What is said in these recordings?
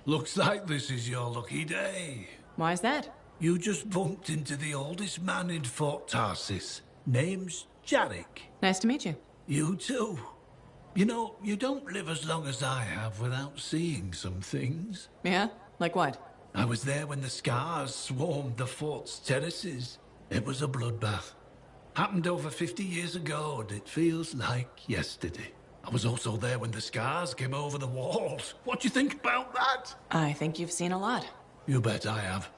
Looks like this is your lucky day. Why is that? You just bumped into the oldest man in Fort Tarsis. Name's Jarek. Nice to meet you. You too. You know, you don't live as long as I have without seeing some things. Yeah? Like what? I was there when the scars swarmed the fort's terraces. It was a bloodbath. Happened over 50 years ago, and it feels like yesterday. I was also there when the scars came over the walls. What do you think about that? I think you've seen a lot. You bet I have.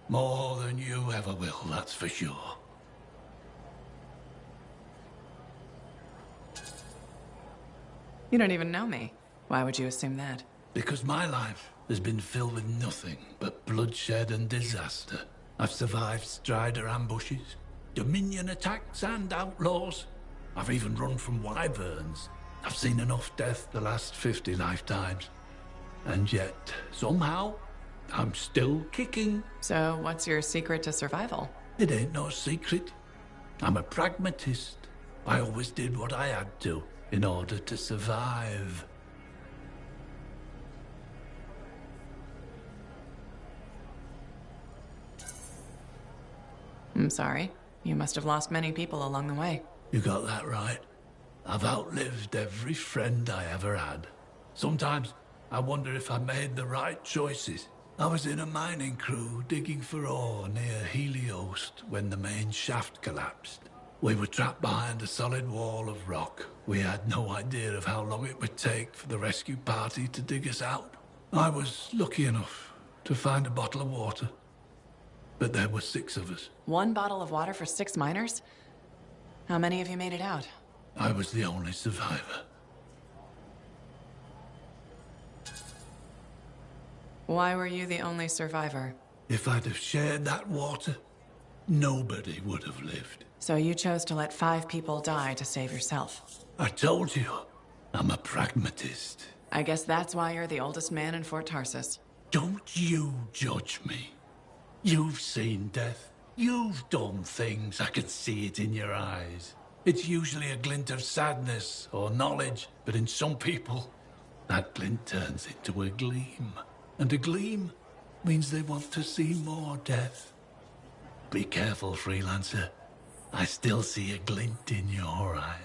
More than you ever will, that's for sure. You don't even know me. Why would you assume that? Because my life has been filled with nothing but bloodshed and disaster. I've survived Strider ambushes, Dominion attacks and outlaws. I've even run from wyverns. I've seen enough death the last 50 lifetimes. And yet, somehow, I'm still kicking. So, what's your secret to survival? It ain't no secret. I'm a pragmatist. I always did what I had to in order to survive. I'm sorry. You must have lost many people along the way. You got that right. I've outlived every friend I ever had. Sometimes I wonder if I made the right choices. I was in a mining crew digging for ore near Heliost when the main shaft collapsed. We were trapped behind a solid wall of rock. We had no idea of how long it would take for the rescue party to dig us out. I was lucky enough to find a bottle of water. But there were 6 of us. 1 bottle of water for 6 miners? How many of you made it out? I was the only survivor. Why were you the only survivor? If I'd have shared that water, nobody would have lived. So you chose to let 5 people die to save yourself. I told you, I'm a pragmatist. I guess that's why you're the oldest man in Fort Tarsis. Don't you judge me. You've seen death. You've done things. I can see it in your eyes. It's usually a glint of sadness or knowledge, but in some people, that glint turns into a gleam. And a gleam means they want to see more death. Be careful, freelancer. I still see a glint in your eyes.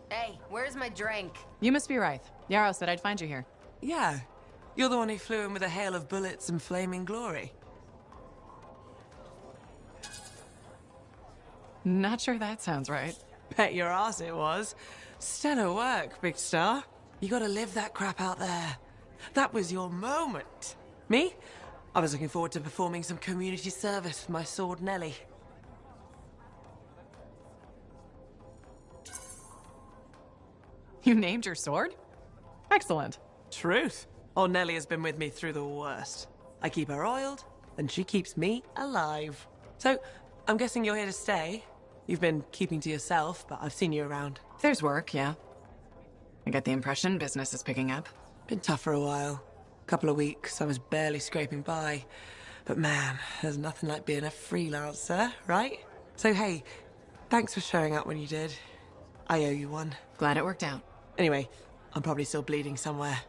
Hey, where's my drink? You must be Rythe. Yarrow said I'd find you here. Yeah. You're the one who flew in with a hail of bullets and flaming glory. Not sure that sounds right. Bet your ass it was. Stellar work, Big Star. You gotta live that crap out there. That was your moment. Me? I was looking forward to performing some community service for my sword Nelly. You named your sword? Excellent. Truth. Old Nelly has been with me through the worst. I keep her oiled, and she keeps me alive. So, I'm guessing you're here to stay. You've been keeping to yourself, but I've seen you around. There's work, yeah. I get the impression business is picking up. Been tough for a while. Couple of weeks, I was barely scraping by. But man, there's nothing like being a freelancer, right? So hey, thanks for showing up when you did. I owe you one. Glad it worked out. Anyway, I'm probably still bleeding somewhere.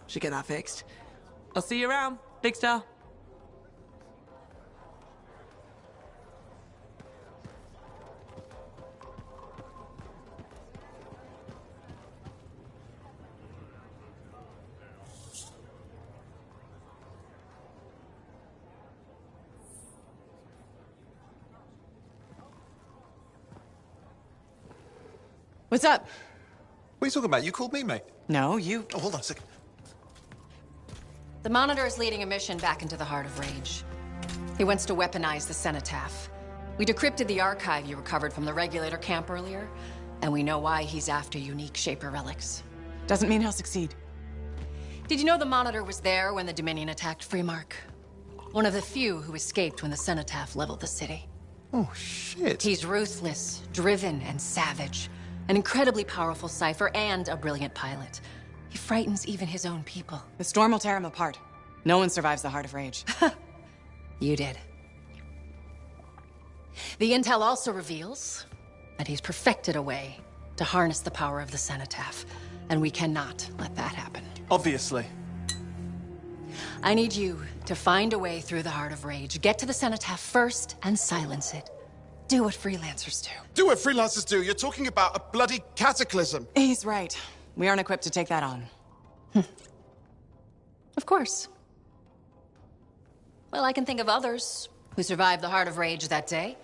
Should get that fixed. I'll see you around, Big Star. What's up? What are you talking about? You called me, mate. No, you... Oh, hold on a second. The Monitor is leading a mission back into the heart of Rage. He wants to weaponize the Cenotaph. We decrypted the archive you recovered from the regulator camp earlier, and we know why he's after unique Shaper relics. Doesn't mean he'll succeed. Did you know the Monitor was there when the Dominion attacked Freemark? One of the few who escaped when the Cenotaph leveled the city. Oh, shit. He's ruthless, driven, and savage. An incredibly powerful cipher and a brilliant pilot. He frightens even his own people. The storm will tear him apart. No one survives the Heart of Rage. You did. The intel also reveals that he's perfected a way to harness the power of the Cenotaph, and we cannot let that happen. Obviously. I need you to find a way through the Heart of Rage, get to the Cenotaph first, and silence it. Do what freelancers do. Do what freelancers do. You're talking about a bloody cataclysm. He's right. We aren't equipped to take that on. Of course. Well, I can think of others who survived the Heart of Rage that day,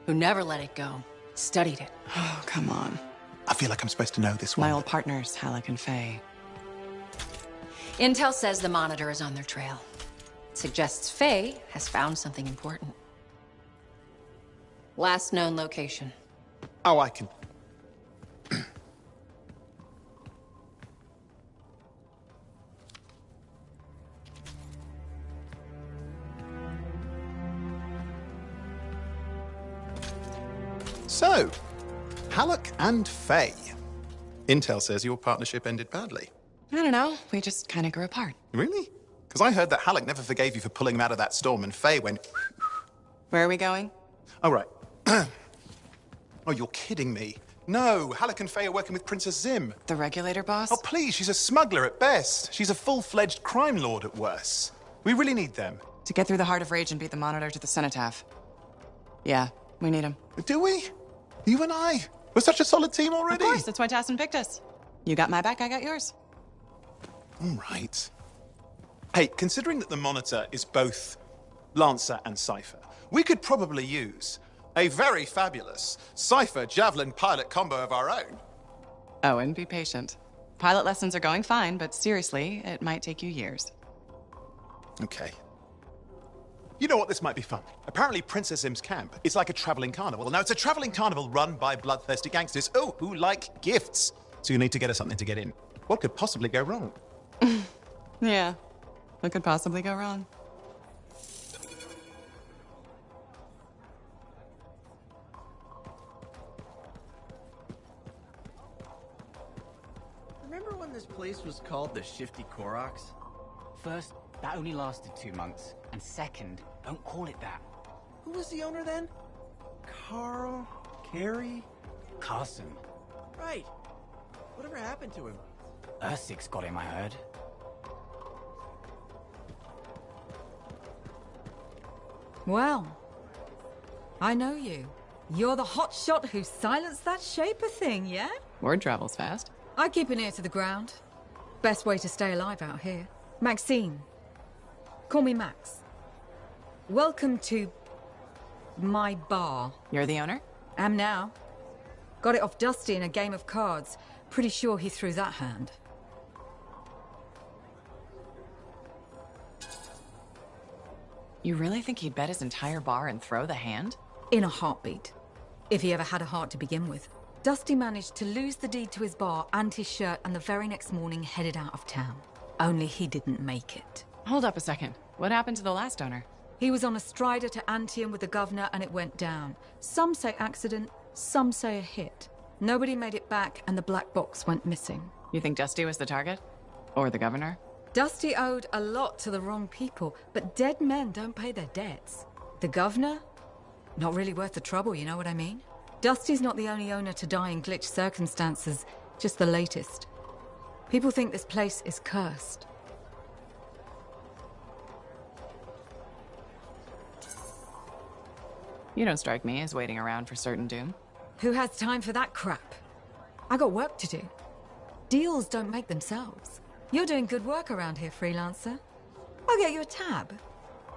who never let it go, studied it. Oh, come on. I feel like I'm supposed to know this one. My old partners, Halleck and Faye. Intel says the Monitor is on their trail. Suggests Faye has found something important. Last known location. Oh, I can... So, Halleck and Faye. Intel says your partnership ended badly. I don't know. We just kind of grew apart. Really? Because I heard that Halleck never forgave you for pulling him out of that storm, and Faye went... Where are we going? Oh, right. Oh, you're kidding me. No, Halleck and Faye are working with Princess Zim. The regulator boss? Oh, please, she's a smuggler at best. She's a full-fledged crime lord at worst. We really need them. To get through the Heart of Rage and beat the Monitor to the Cenotaph. Yeah, we need him. Do we? You and I? We're such a solid team already. Of course, that's why Tassin picked us. You got my back, I got yours. All right. Hey, considering that the Monitor is both Lancer and Cypher, we could probably use a very fabulous Cypher Javelin pilot combo of our own. Oh, and be patient. Pilot lessons are going fine, but seriously, it might take you years. Okay. You know what? This might be fun. Apparently, Princess Zim's camp is like a traveling carnival. Now, it's a traveling carnival run by bloodthirsty gangsters, who like gifts. So you need to get us something to get in. What could possibly go wrong? Yeah, what could possibly go wrong? Remember when this place was called the Shifty Koroks? First, that only lasted 2 months. And second, don't call it that. Who was the owner then? Carl? Carrie? Carson. Right. Whatever happened to him? Ursik's got him, I heard. Well, I know you. You're the hotshot who silenced that Shaper thing, yeah? Word travels fast. I keep an ear to the ground. Best way to stay alive out here. Maxine. Call me Max. Welcome to my bar. You're the owner? Am now. Got it off Dusty in a game of cards. Pretty sure he threw that hand. You really think he'd bet his entire bar and throw the hand? In a heartbeat. If he ever had a heart to begin with. Dusty managed to lose the deed to his bar and his shirt, and the very next morning headed out of town. Only he didn't make it. Hold up a second. What happened to the last owner? He was on a strider to Anthem with the governor and it went down. Some say accident, some say a hit. Nobody made it back and the black box went missing. You think Dusty was the target? Or the governor? Dusty owed a lot to the wrong people, but dead men don't pay their debts. The governor? Not really worth the trouble, you know what I mean? Dusty's not the only owner to die in glitch circumstances, just the latest. People think this place is cursed. You don't strike me as waiting around for certain doom. Who has time for that crap? I got work to do. Deals don't make themselves. You're doing good work around here, freelancer. I'll get you a tab.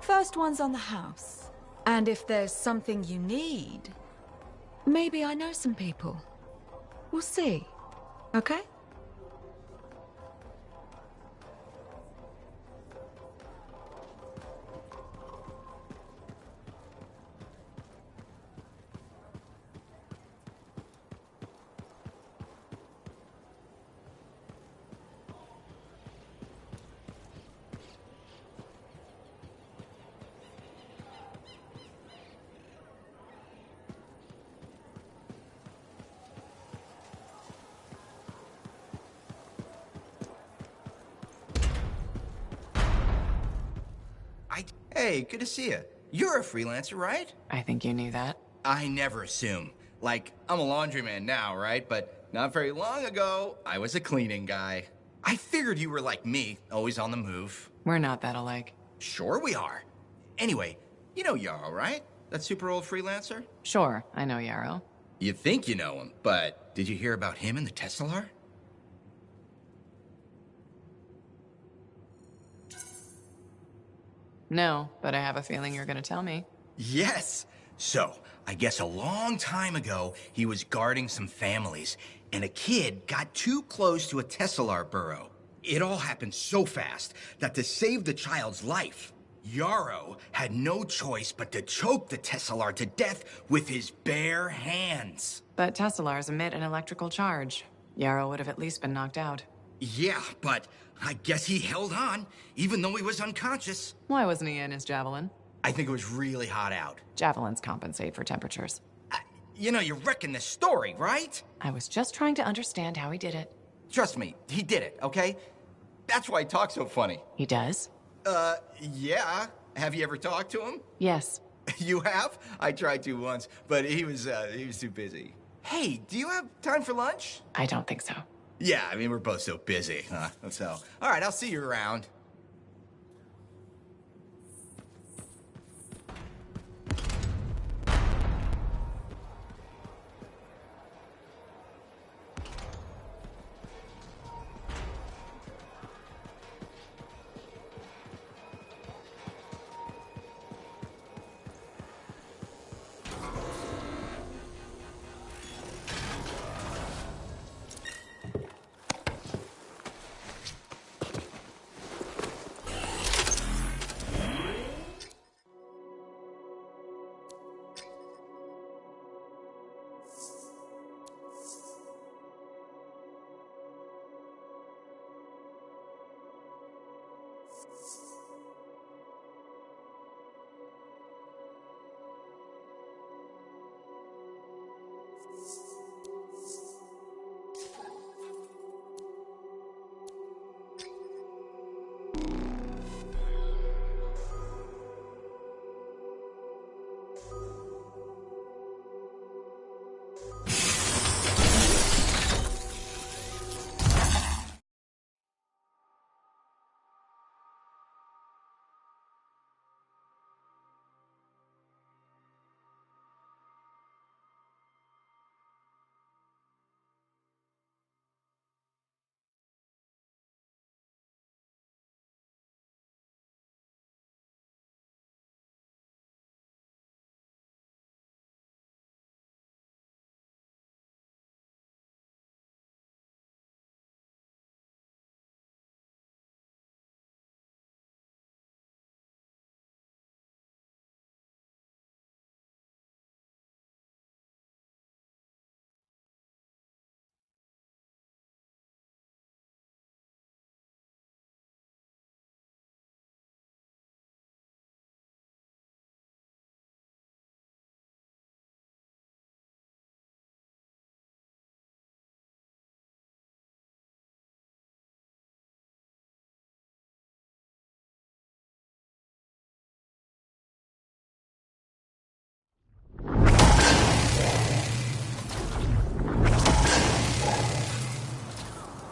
First one's on the house. And if there's something you need, maybe I know some people. We'll see. Okay? Hey, good to see you. You're a freelancer, right? I think you knew that. I never assume. Like, I'm a laundryman now, right? But not very long ago, I was a cleaning guy. I figured you were like me, always on the move. We're not that alike. Sure we are. Anyway, you know Yarrow, right? That super old freelancer? Sure, I know Yarrow. You think you know him, but did you hear about him and the Tesla? No, but I have a feeling you're gonna tell me. Yes. So, I guess a long time ago, he was guarding some families, and a kid got too close to a Tesla burrow. It all happened so fast that to save the child's life, Yarrow had no choice but to choke the Tesla to death with his bare hands. But Teslars emit an electrical charge. Yarrow would have at least been knocked out. Yeah, but I guess he held on, even though he was unconscious. Why wasn't he in his javelin? I think it was really hot out. Javelins compensate for temperatures. You know, you're wrecking the story, right? I was just trying to understand how he did it. Trust me, he did it, okay? That's why he talks so funny. He does? Yeah. Have you ever talked to him? Yes. You have? I tried to once, but he was too busy. Hey, do you have time for lunch? I don't think so. Yeah, I mean, we're both so busy, huh? So, all right, I'll see you around.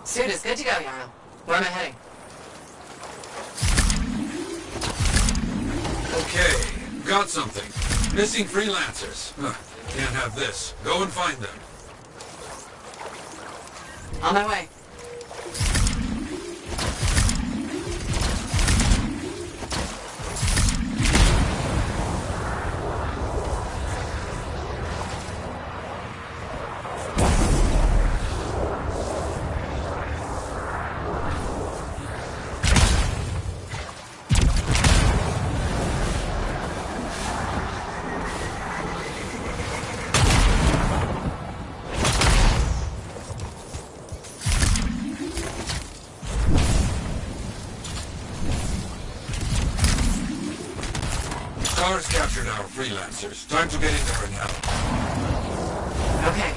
Suit is good to go, Yarrow. Where am I heading? Okay, got something. Missing freelancers. Can't have this. Go and find them. On my way. Cars captured our freelancers. Time to get in there and help. Okay.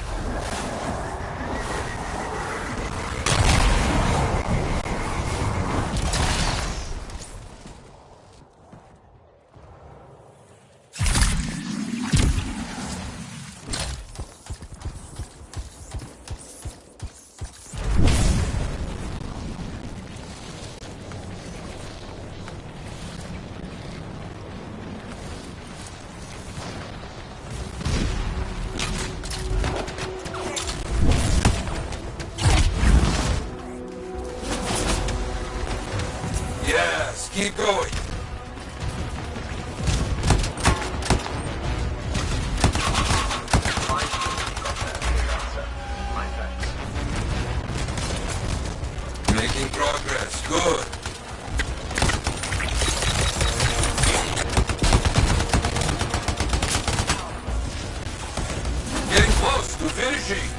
Keep going. Making progress. Good. Getting close to finishing.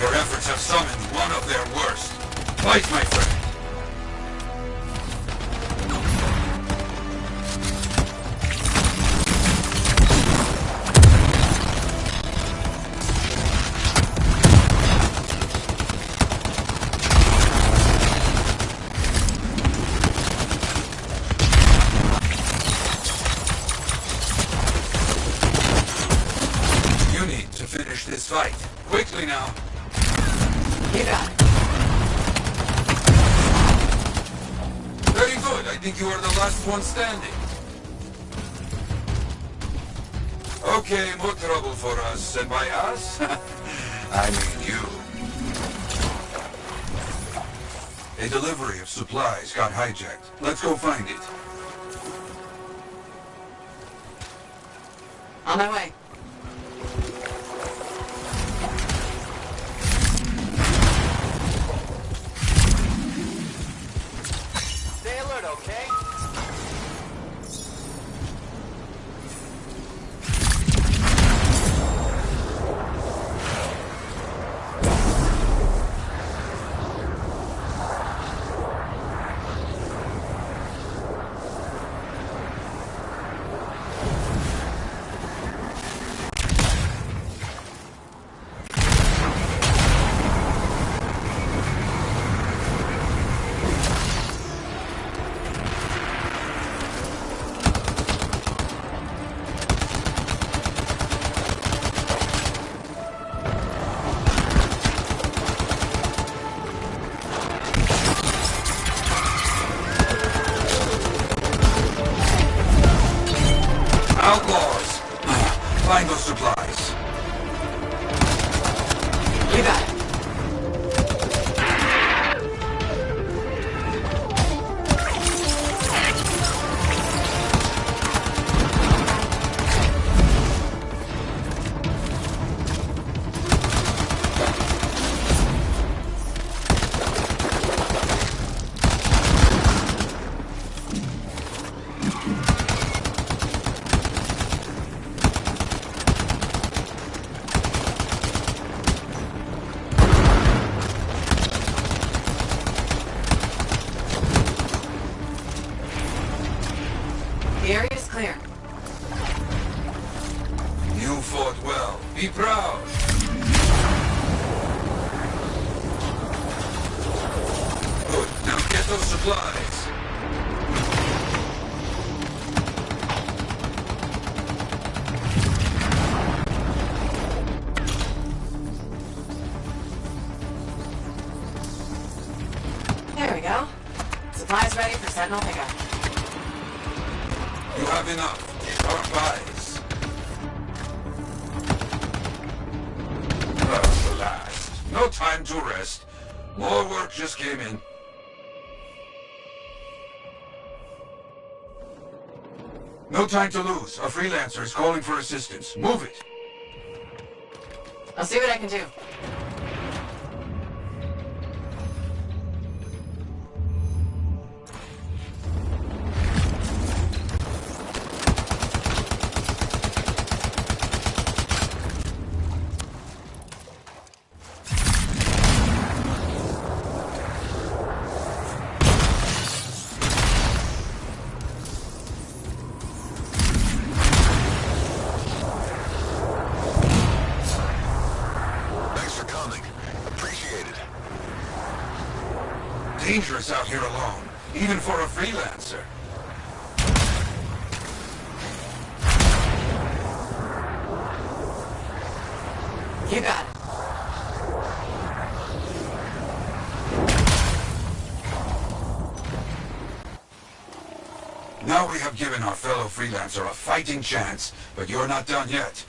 Your efforts have summoned one of their worst. Fight, my friend. You need to finish this fight. Quickly now. You got it. Very good. I think you are the last one standing. Okay, more trouble for us. And by us, I mean you. A delivery of supplies got hijacked. Let's go find it. On my way. Stay alert, okay? Outlaws! Find those supplies. You got it. The area's clear. You fought well. Be proud. Good. Now get those supplies. There we go. Supplies ready for Sentinel pickup. You have enough. Sharp eyes. The last. No time to rest. More work just came in. No time to lose. A freelancer is calling for assistance. Move it. I'll see what I can do. Dangerous out here alone, even for a freelancer. You got it. Now we have given our fellow freelancer a fighting chance, but you're not done yet.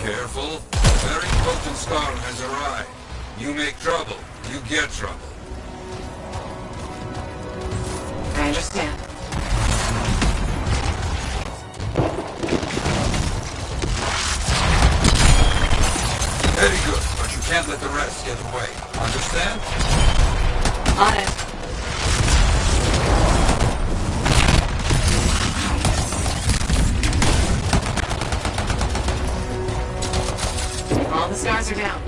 Careful. A very potent storm has arrived. You make trouble, you get trouble. I understand. Very good, but you can't let the rest get away. Understand? On it. All the stars are down.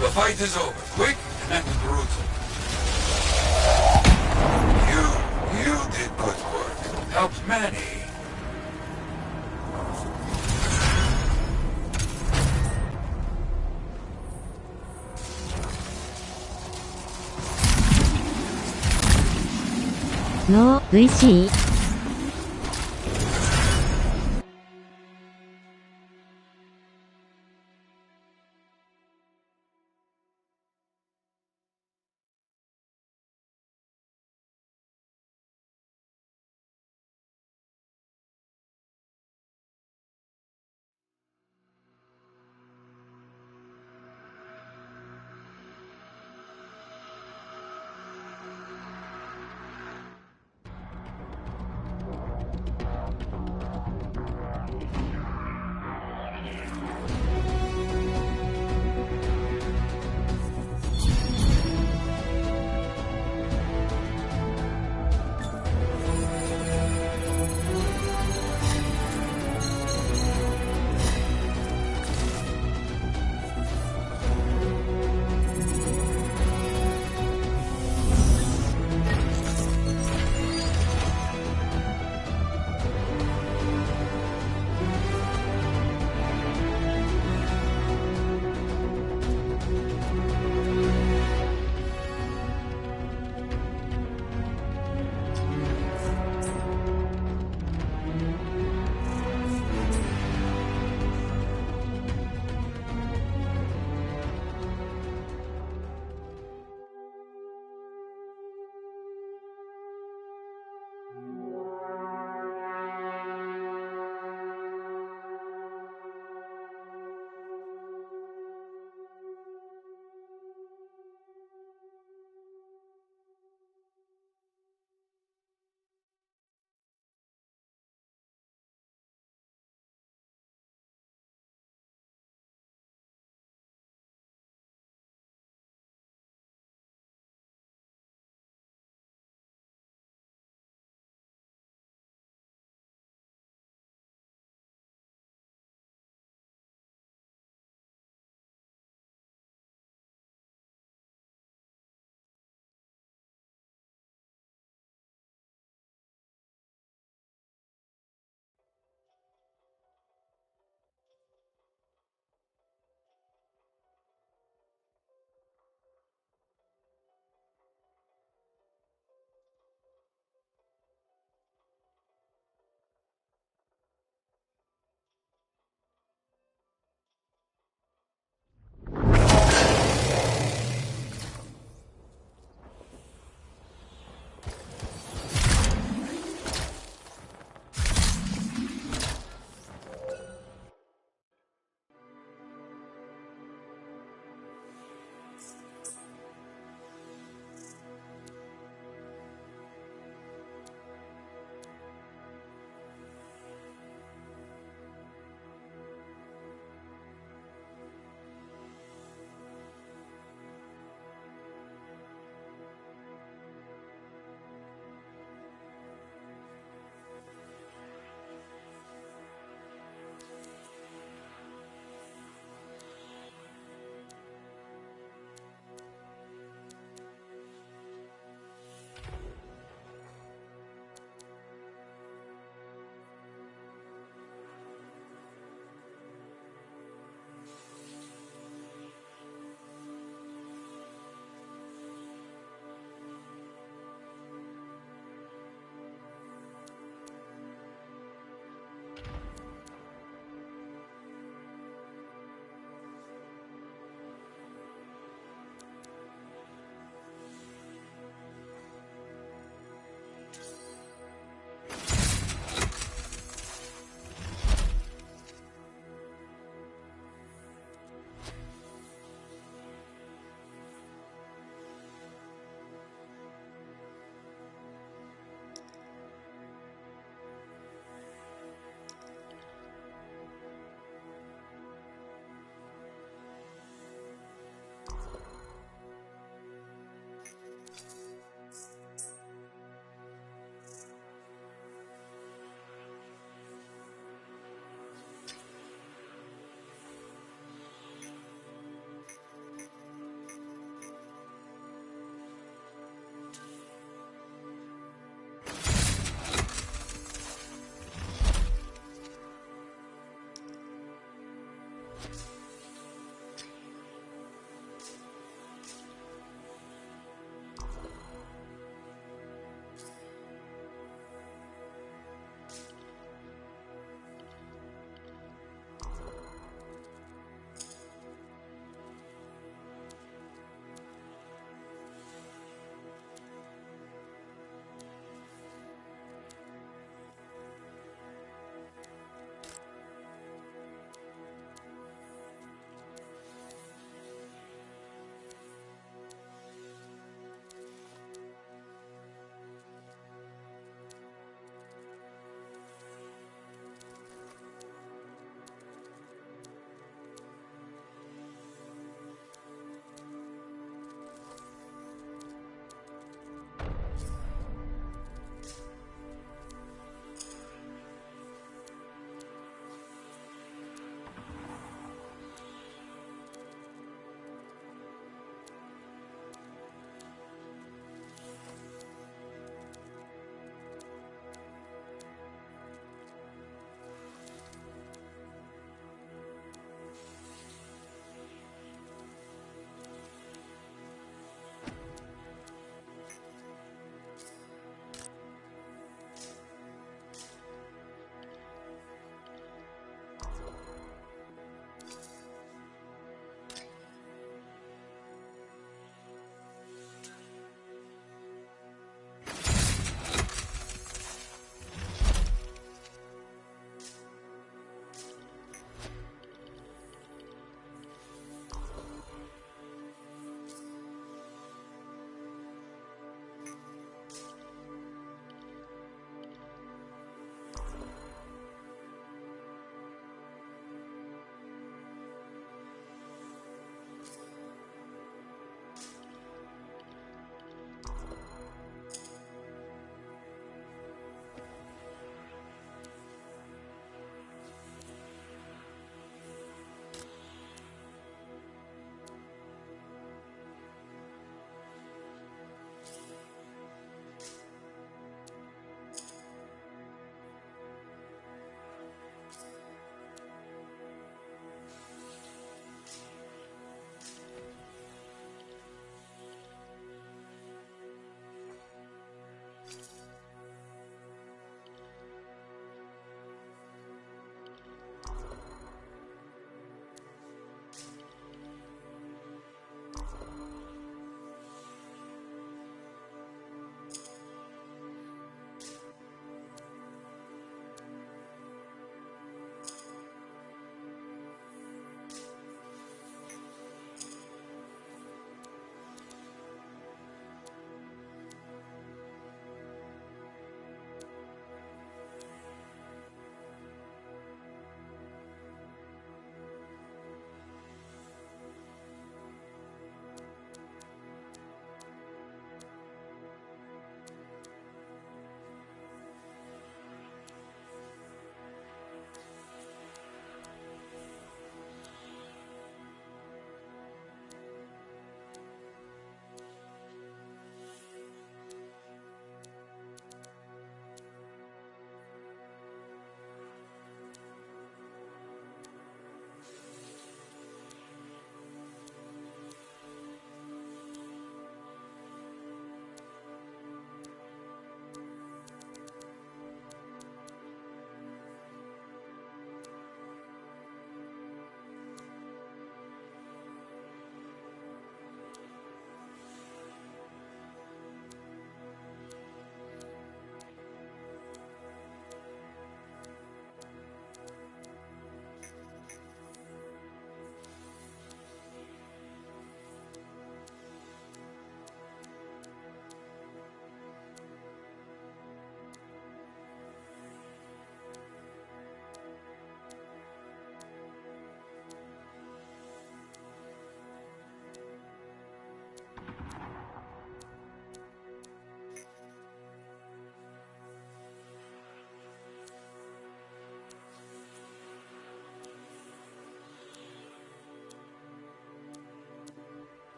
The fight is over. Quick and brutal. You did good work. Helped many. No, 美味しい。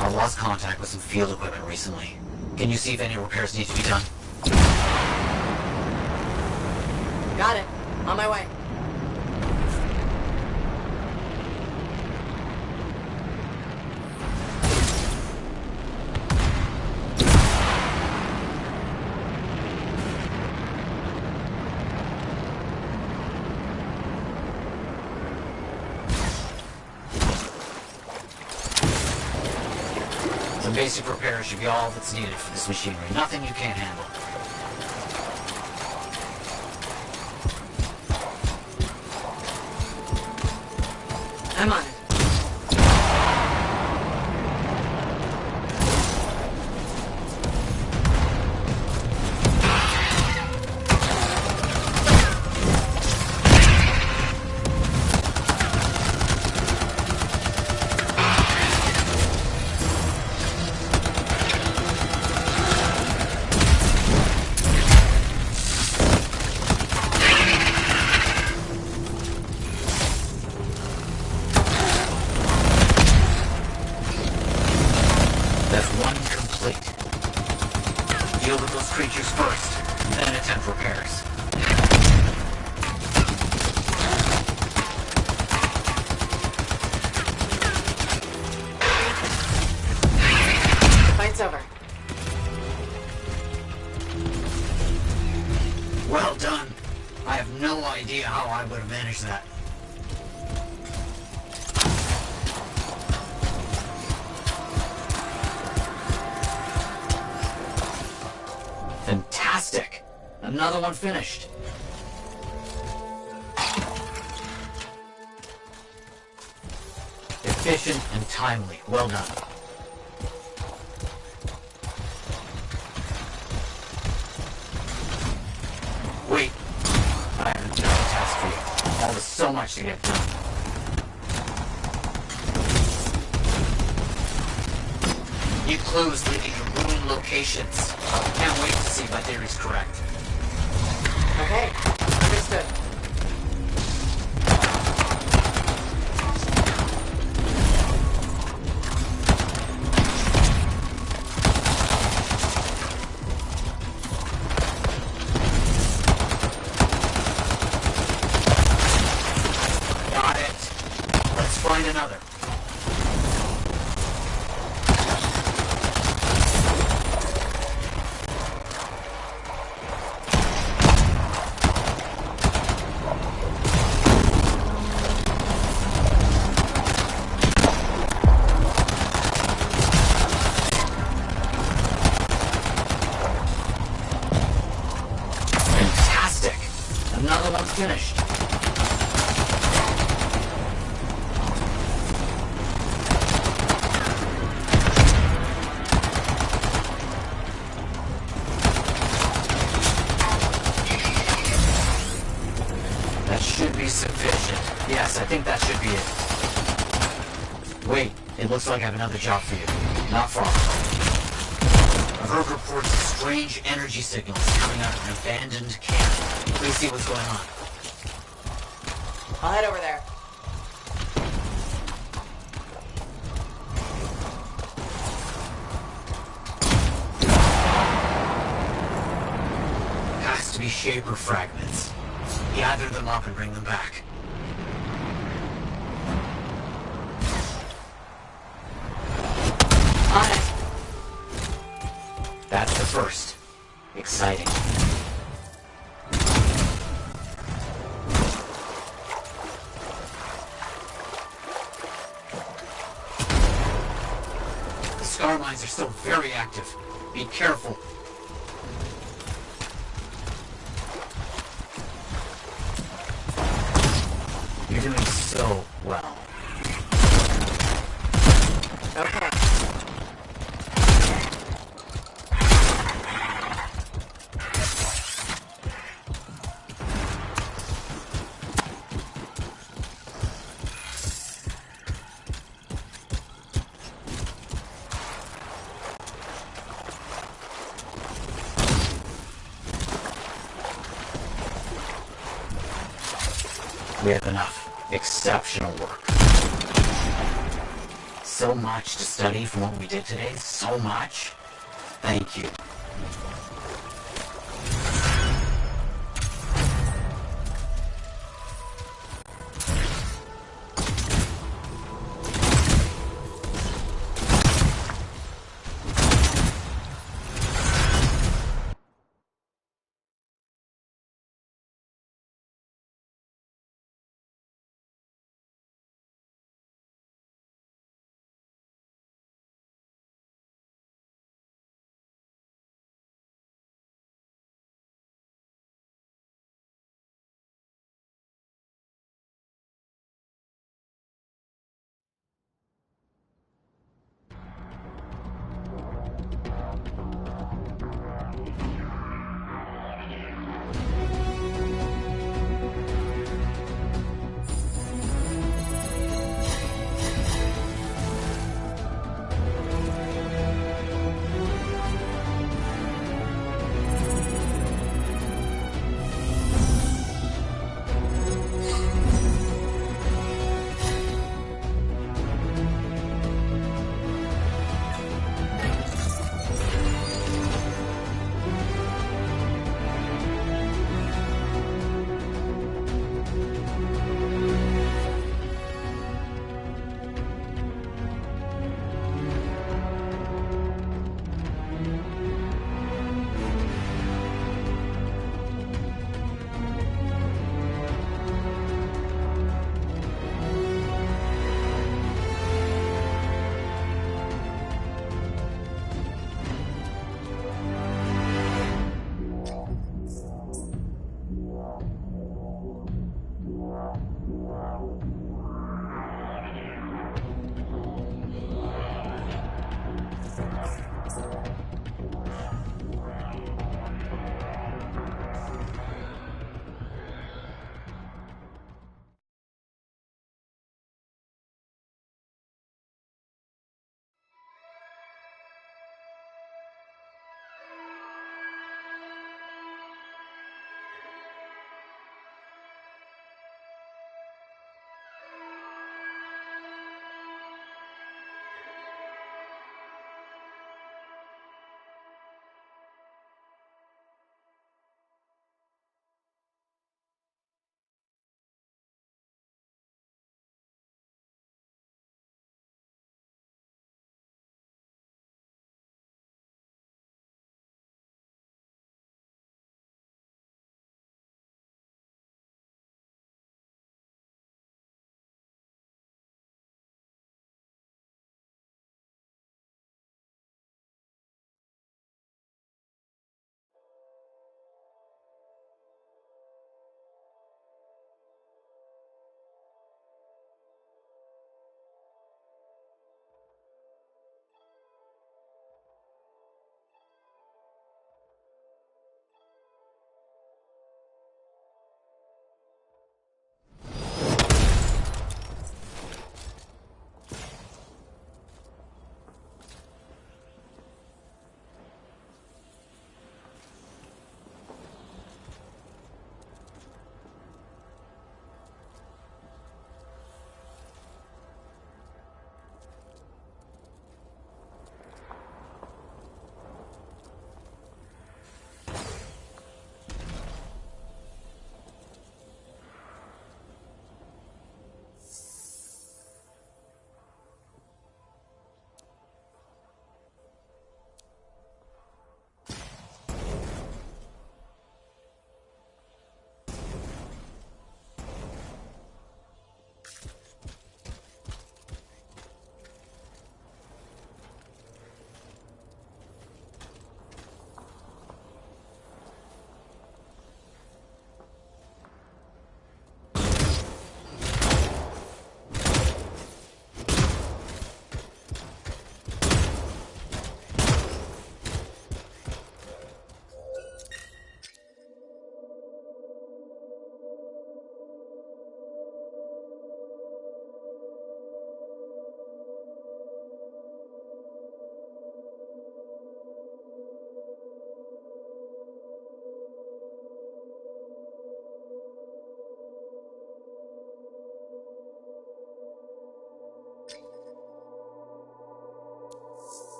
I lost contact with some field equipment recently. Can you see if any repairs need to be done? Got it. On my way. Some basic repairs should be all that's needed for this machinery. Nothing you can't handle. I'm on it. Deal with those creatures first, then attempt repairs. Fight's over. Well done. I have no idea how I would have managed that. Fantastic! Another one finished. Efficient and timely. Well done. Wait. I have another task for you. All is so much to get done. New clues leading to ruined locations. Can't wait to see if my theory's correct. Okay, understood. Got it. Let's find another. be it. Wait, it looks like I have another job for you. Not far. I've heard reports of strange energy signals coming out of an abandoned camp. Please see what's going on. I'll head over there. Has to be Shaper fragments. Gather them up and bring them back. On it. That's the first. Exciting. The scar mines are still very active. Be careful. You're doing so well. Okay. We have enough. Exceptional work. So much to study from what we did today. So much. Thank you.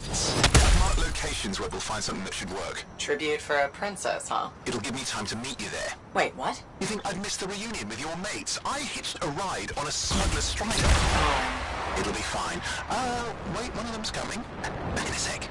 I've marked locations where we'll find something that should work. Tribute for a princess, huh? It'll give me time to meet you there. Wait, what? You think I'd missed the reunion with your mates? I hitched a ride on a smuggler strider. It'll be fine. Wait, one of them's coming. Back in a sec.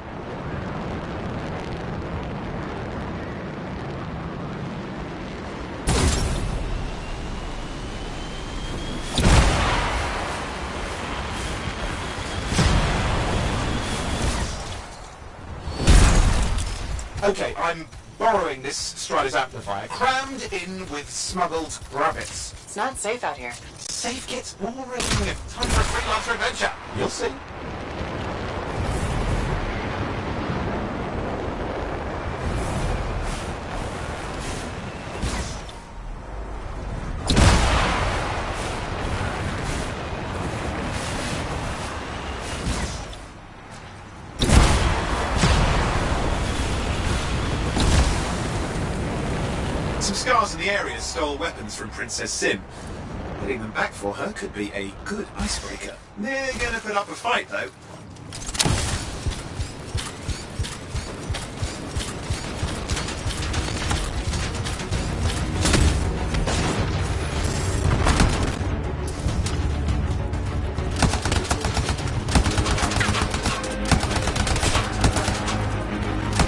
Okay, I'm borrowing this Strider's amplifier, crammed in with smuggled rabbits. It's not safe out here. Safe gets boring. Time for a freelancer adventure. You'll see. Some scars in the area stole weapons from Princess Sim. Getting them back for her could be a good icebreaker. They're gonna put up a fight, though.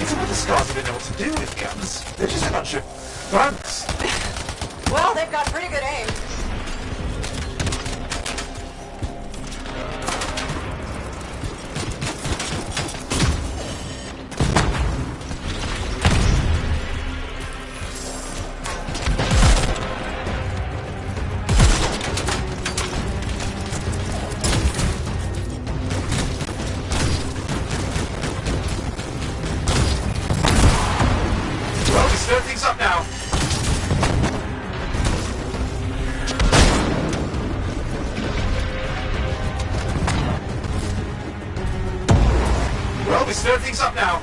It's all the scars that don't know what to do with guns. They're just a bunch of bugs. Well, they've got pretty good aim. Well, we stir things up now. Well, we stir things up now.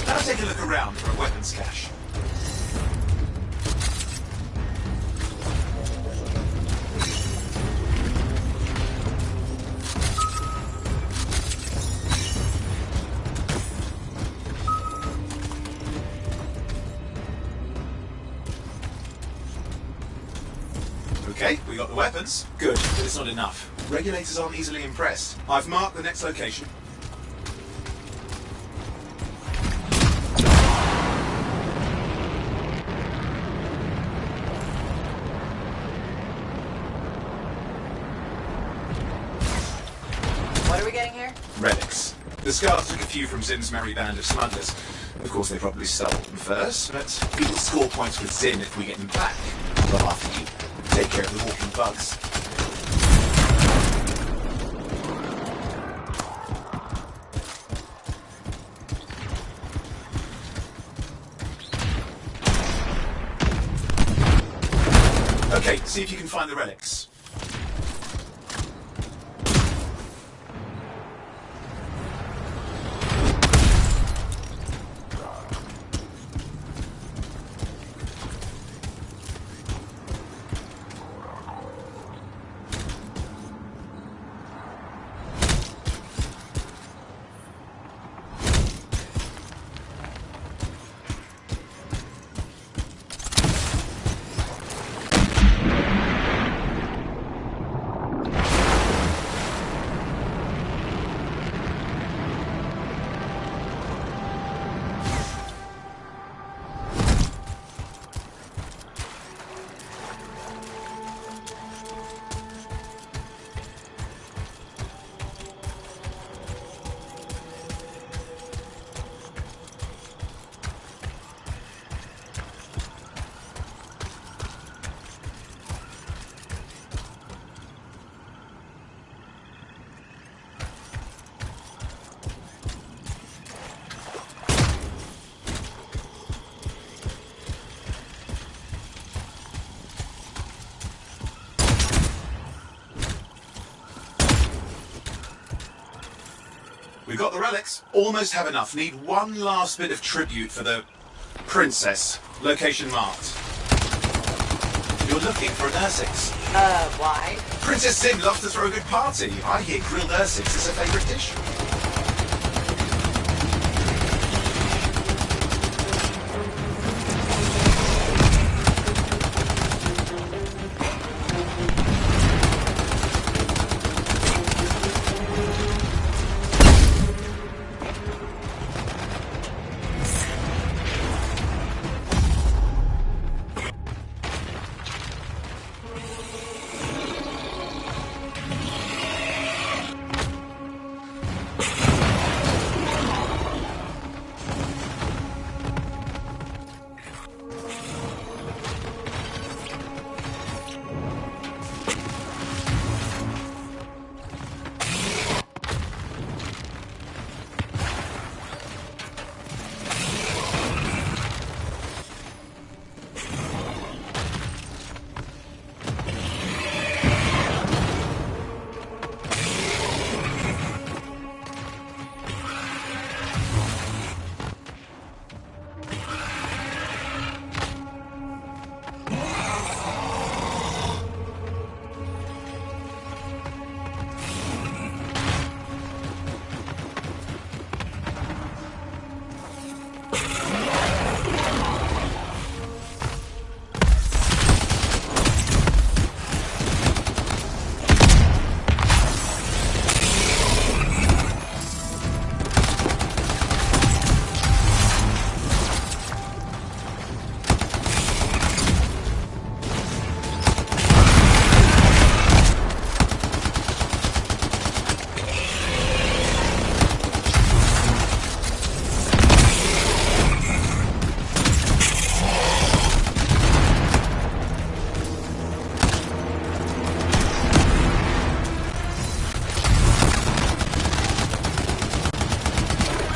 Now take a look around for a weapons cache. Okay, we got the weapons. Good, but it's not enough. Regulators aren't easily impressed. I've marked the next location. here? Relics. The Scars took a few from Zim's merry band of smugglers. Of course, they probably stole them first, but we will score points with Zim if we get them back. But after you take care of the walking bugs. Okay, see if you can find the relics. We've got the relics. Almost have enough. Need one last bit of tribute for the princess. Location marked. You're looking for an Ursix. Why? Princess Sim loves to throw a good party. I hear grilled Ursix is her favourite dish.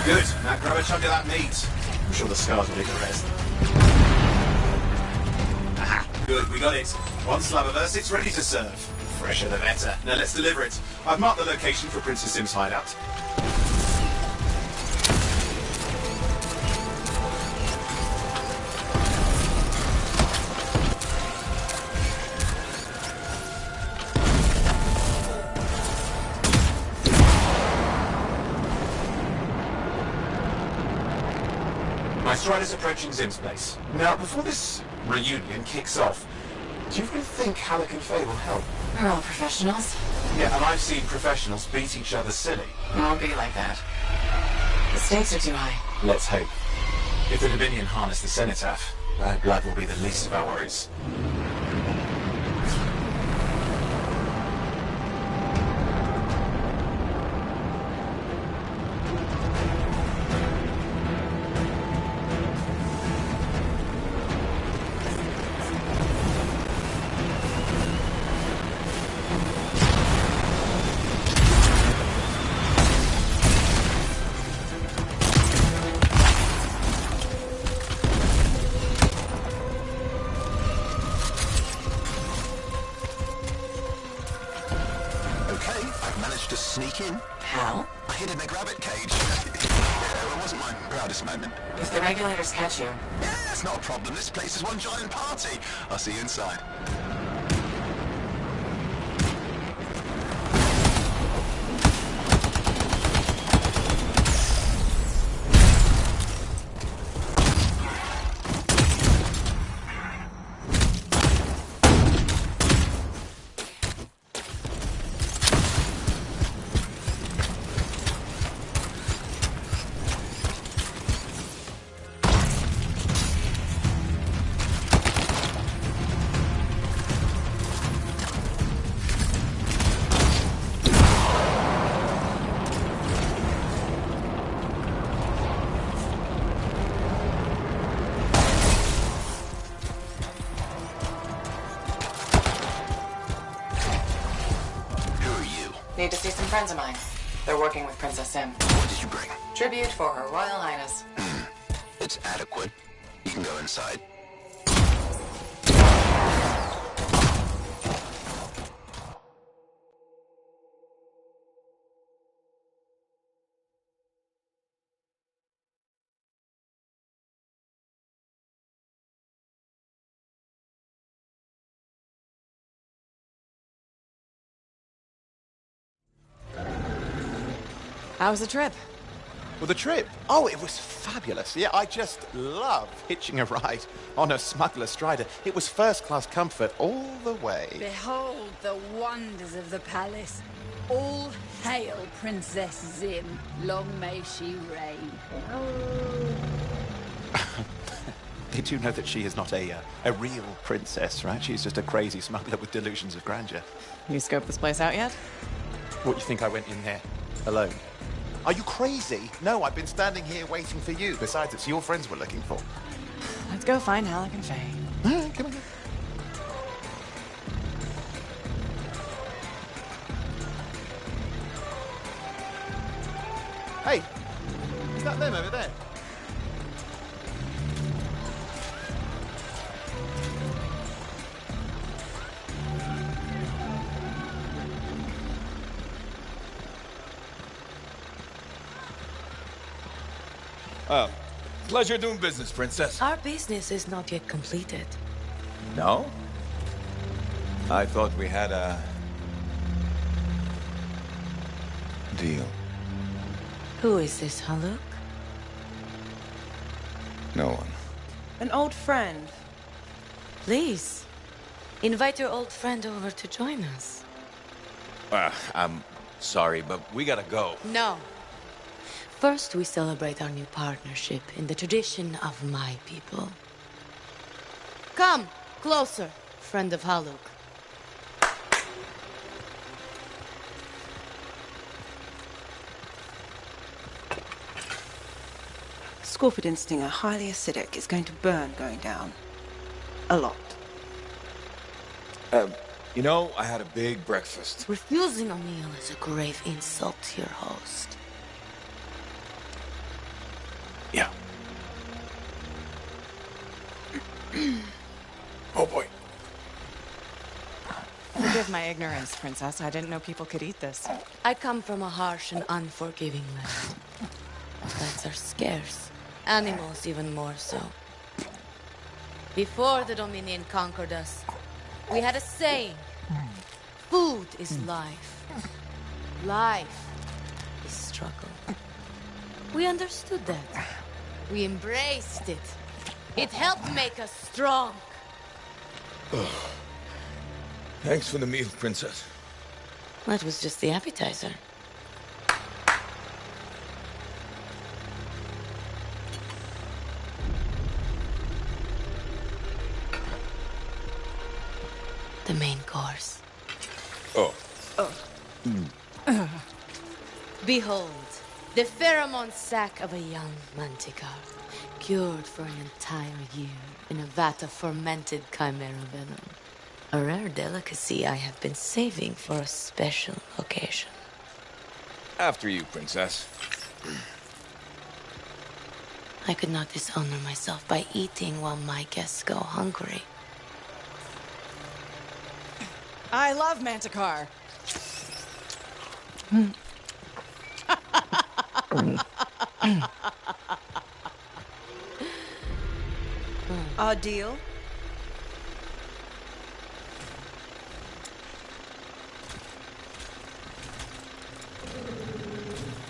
Good. Now grab a chunk of that meat. I'm sure the Scars will do the rest. Aha. Good, we got it. One slab of Ursix ready to serve. Fresher the better. Now let's deliver it. I've marked the location for Princess Sim's hideout. My Strider's approaching Zim's place. Now, before this reunion kicks off, do you really think Halleck and Faye will help? We're all professionals. Yeah, and I've seen professionals beat each other silly. It won't be like that. The stakes are too high. Let's hope. If the Dominion harness the Cenotaph, bad blood will be the least of our worries. How? I hid in a rabbit cage. Yeah, it wasn't my proudest moment. If the regulators catch you... Yeah, it's not a problem. This place is one giant party. I'll see you inside. Need to see some friends of mine. They're working with Princess Sim. What did you bring? Tribute for Her Royal Highness. It's adequate. You can go inside. How was the trip? Well, the trip? Oh, it was fabulous. Yeah, I just love hitching a ride on a smuggler strider. It was first-class comfort all the way. Behold the wonders of the palace. All hail Princess Zim. Long may she reign. They do know that she is not a real princess, right? She's just a crazy smuggler with delusions of grandeur. You scoped this place out yet? What, you think I went in there alone? Are you crazy? No, I've been standing here waiting for you. Besides, it's your friends we're looking for. Let's go find Halleck and Faye. Come on. Hey, is that them over there? Oh, pleasure doing business, Princess. Our business is not yet completed. No? I thought we had a... deal. Who is this, Haluk? No one. An old friend. Please, invite your old friend over to join us. I'm sorry, but we gotta go. No. First, we celebrate our new partnership in the tradition of my people. Come, closer, friend of Haluk. Scorpion stinger, highly acidic. It's going to burn going down. A lot. You know, I had a big breakfast. Refusing a meal is a grave insult to your host. Yeah. Oh, boy. Forgive my ignorance, Princess. I didn't know people could eat this. I come from a harsh and unforgiving land. Plants are scarce. Animals even more so. Before the Dominion conquered us, we had a saying. Food is life. Life is struggle. We understood that. We embraced it. It helped make us strong. Thanks for the meal, Princess. That was just the appetizer. The main course. Oh. Behold, the pheromone sac of a young manticore, cured for an entire year in a vat of fermented chimera venom. A rare delicacy I have been saving for a special occasion. After you, Princess. I could not dishonor myself by eating while my guests go hungry. I love Manticore. Our deal?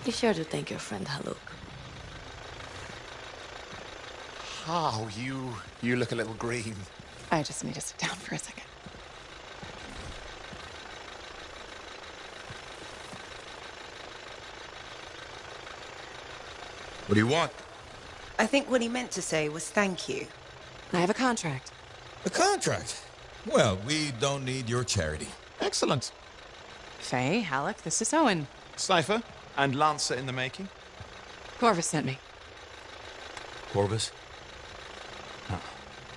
Be sure to thank your friend Haluk. Oh, you look a little green. I just need to sit down for a second. What do you want? I think what he meant to say was thank you. I have a contract. A contract? Well, we don't need your charity. Excellent. Faye, Halleck, this is Owen. Cypher and Lancer in the making. Corvus sent me. Corvus? Huh.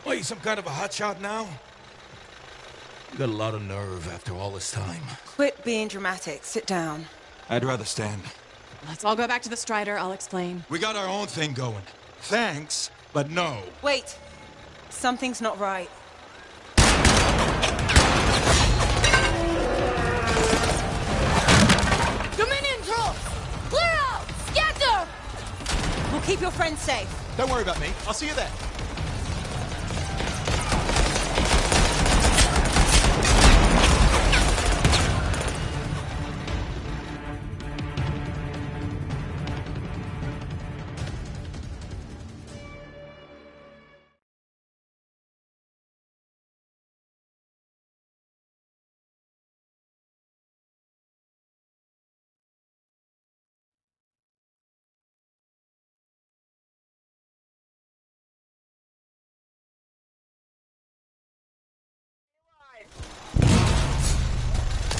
What, you some kind of a hotshot now? You got a lot of nerve after all this time. Quit being dramatic. Sit down. I'd rather stand. Let's all go back to the Strider. I'll explain. We got our own thing going. Thanks, but no. Wait. Something's not right. Dominion troops! Clear out! Scatter! We'll keep your friends safe. Don't worry about me. I'll see you there.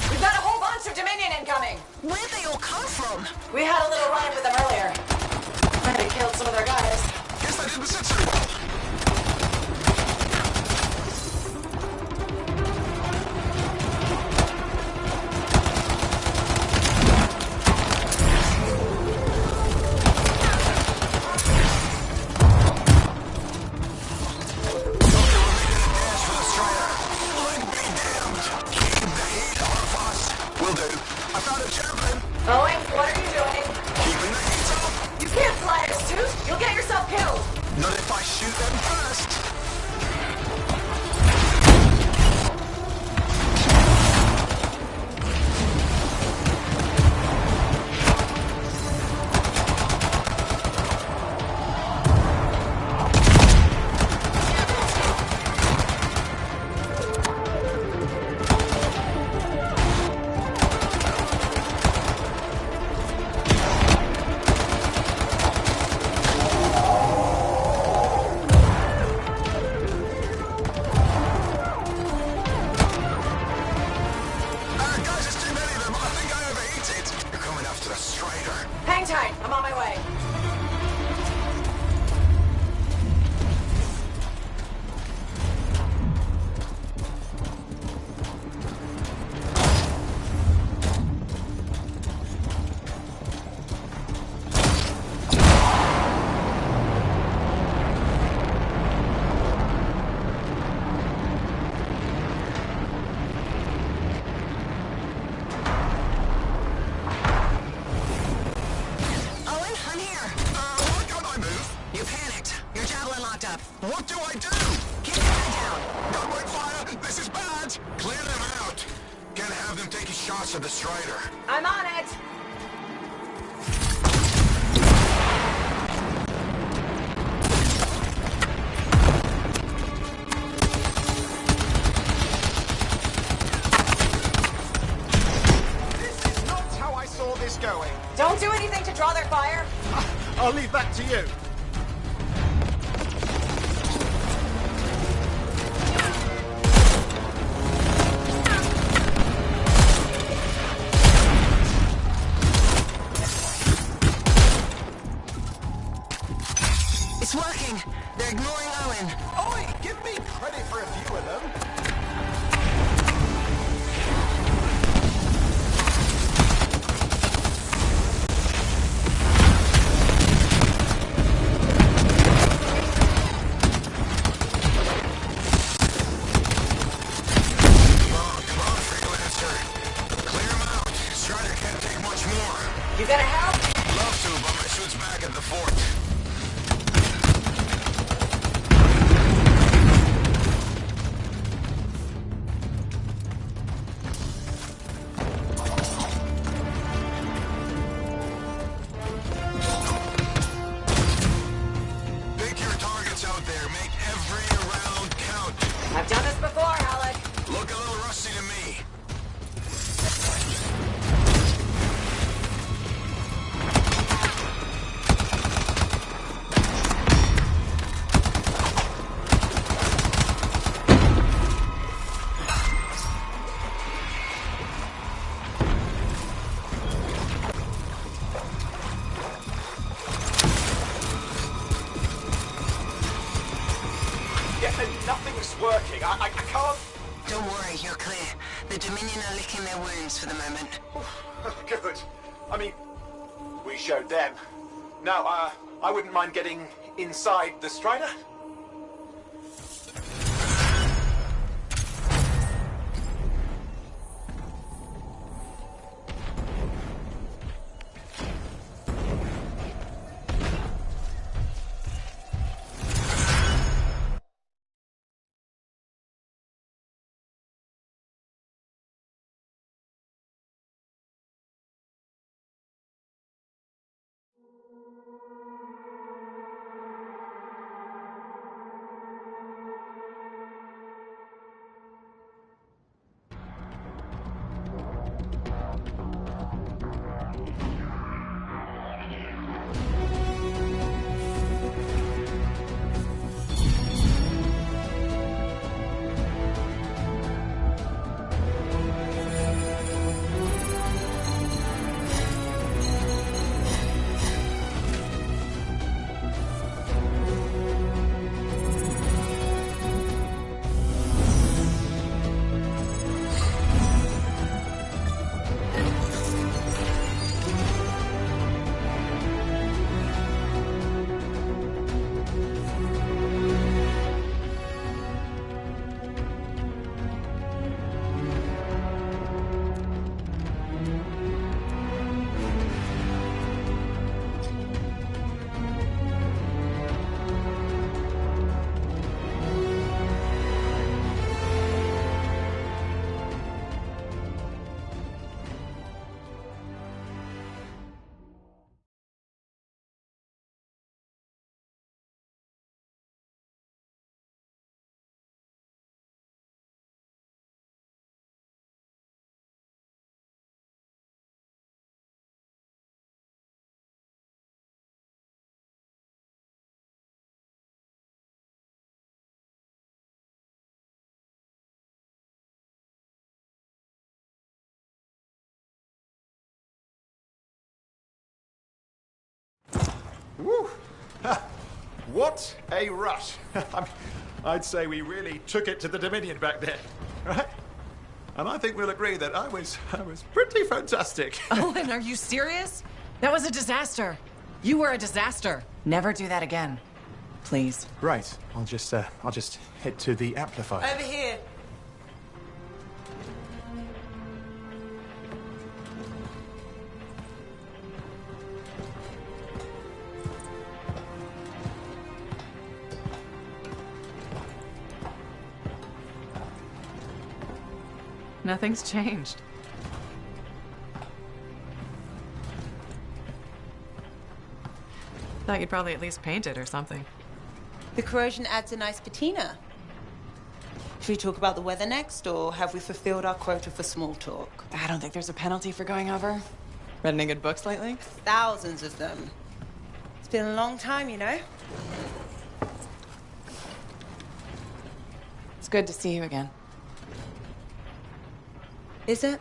We've got a whole bunch of Dominion incoming! Where'd they all come from? We had a little run with them earlier. Maybe killed some of their guys. Guess I didn't sit too well. Owen, what are you doing? Keeping the heat up. You can't fly us, Tooth! You'll get yourself killed! Not if I shoot them first. Hang tight, I'm on my way. What do I do? Keep your head down. Gunboat fire! This is bad! Clear them out. Can't have them taking shots at the Strider. I'm on it! This is not how I saw this going. Don't do anything to draw their fire. I'll leave that to you. It's working. They're ignoring Owen. Oi, give me credit for a few of them. Come on, Freelancer. Clear them out. Strider can't take much more. You gonna help? Love to, but my suit's back at the fort. Pick your targets out there. Make every round count. I've done this before, Alec. Look a little rusty to me. Nothing's working. I can't... Don't worry, you're clear. The Dominion are licking their wounds for the moment. Good. I mean, we showed them. Now, I wouldn't mind getting inside the Strider. Woo! Ha! What a rush! I mean, I'd say we really took it to the Dominion back there, right? And I think we'll agree that I was pretty fantastic. Owen, are you serious? That was a disaster. You were a disaster. Never do that again. Please. Right. I'll just head to the amplifier. Over here. Nothing's changed. Thought you'd probably at least paint it or something. The corrosion adds a nice patina. Should we talk about the weather next, or have we fulfilled our quota for small talk? I don't think there's a penalty for going over. Read any good books lately? Thousands of them. It's been a long time, you know? It's good to see you again. Is it?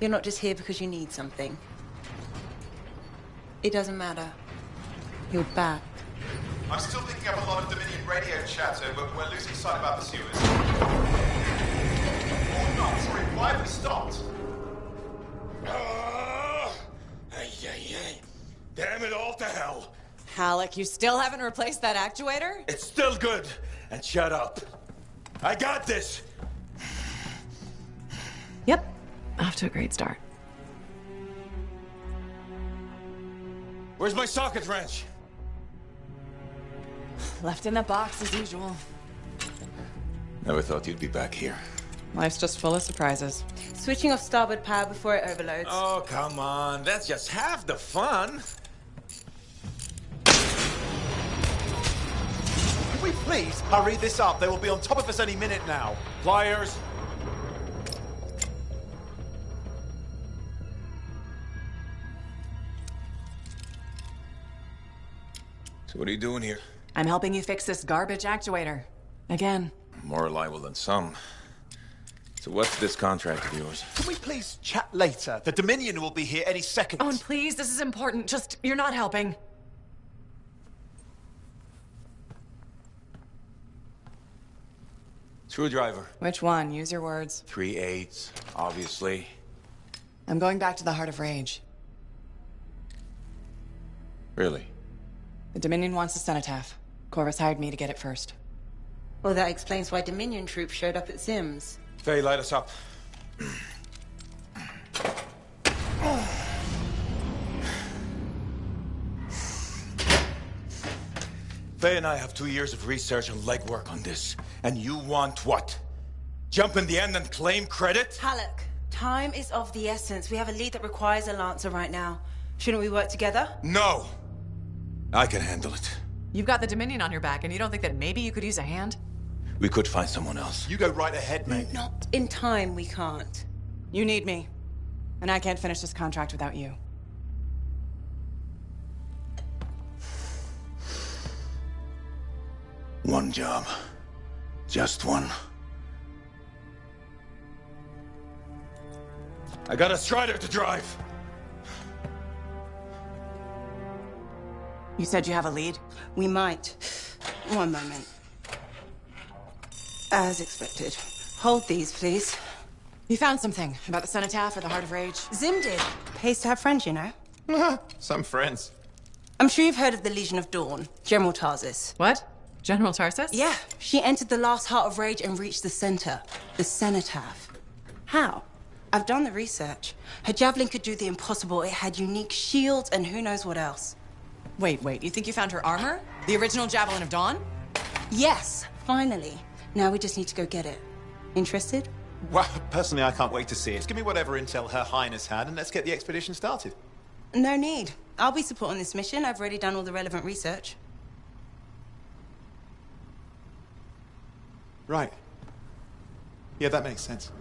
You're not just here because you need something. It doesn't matter. You're back. I'm still picking up a lot of Dominion radio chatter, but we're losing sight about the sewers. Oh, no, sorry. Why have we stopped? Damn it all to hell. Alec, you still haven't replaced that actuator? It's still good. And shut up. I got this. Yep. Off to a great start. Where's my socket wrench? Left in the box as usual. Never thought you'd be back here. Life's just full of surprises. Switching off starboard power before it overloads. Oh, come on. That's just half the fun. Can we please hurry this up? They will be on top of us any minute now. Pliers. So what are you doing here? I'm helping you fix this garbage actuator. Again. More reliable than some. So what's this contract of yours? Can we please chat later? The Dominion will be here any second. Owen, please, this is important. Just, you're not helping. Screwdriver. Which one? Use your words. 3/8, obviously. I'm going back to the Heart of Rage. Really? The Dominion wants the cenotaph. Corvus hired me to get it first. Well, that explains why Dominion troops showed up at Sims. Faye, light us up. Faye and I have 2 years of research and legwork on this. And you want what? Jump in the end and claim credit? Halleck, time is of the essence. We have a lead that requires a Lancer right now. Shouldn't we work together? No! I can handle it. You've got the Dominion on your back, and you don't think that maybe you could use a hand? We could find someone else. You go right ahead, mate. Not in time, we can't. You need me. And I can't finish this contract without you. One job. Just one. I got a Strider to drive. You said you have a lead? We might. One moment. As expected. Hold these, please. You found something about the cenotaph or the Heart of Rage? Zim did. Pays to have friends, you know. Some friends. I'm sure you've heard of the Legion of Dawn, General Tarsis. What? General Tarsis? Yeah. She entered the last Heart of Rage and reached the center, the cenotaph. How? I've done the research. Her javelin could do the impossible. It had unique shields and who knows what else. Wait. You think you found her armor? The original Javelin of Dawn? Yes, finally. Now we just need to go get it. Interested? Well, personally, I can't wait to see it. Give me whatever intel Her Highness had, and let's get the expedition started. No need. I'll be supporting this mission. I've already done all the relevant research. Right. Yeah, that makes sense.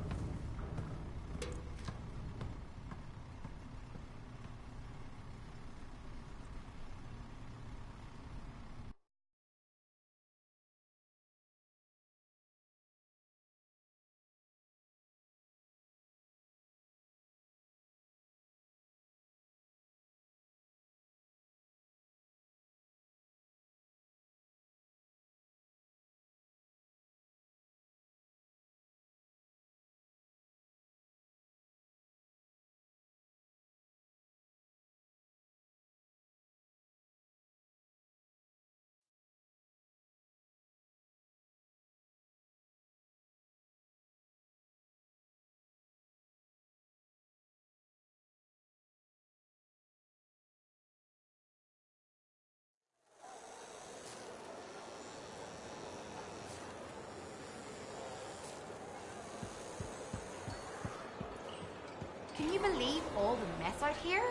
Can you believe all the mess out here?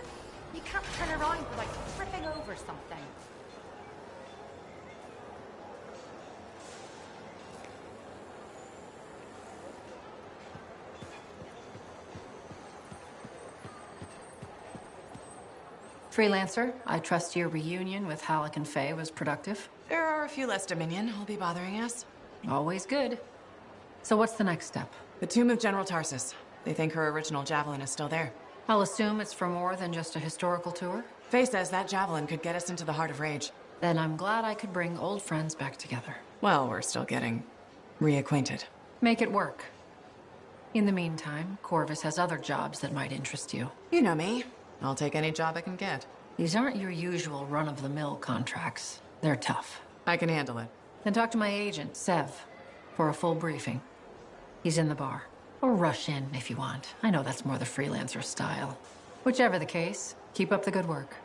You can't turn around without tripping over something. Freelancer, I trust your reunion with Halleck and Faye was productive. There are a few less Dominion who'll be bothering us. Always good. So what's the next step? The tomb of General Tarsis. They think her original javelin is still there. I'll assume it's for more than just a historical tour? Faye says that javelin could get us into the Heart of Rage. Then I'm glad I could bring old friends back together. Well, we're still getting reacquainted. Make it work. In the meantime, Corvus has other jobs that might interest you. You know me. I'll take any job I can get. These aren't your usual run-of-the-mill contracts. They're tough. I can handle it. Then talk to my agent, Sev, for a full briefing. He's in the bar. Or rush in if you want. I know that's more the freelancer style. Whichever the case, keep up the good work.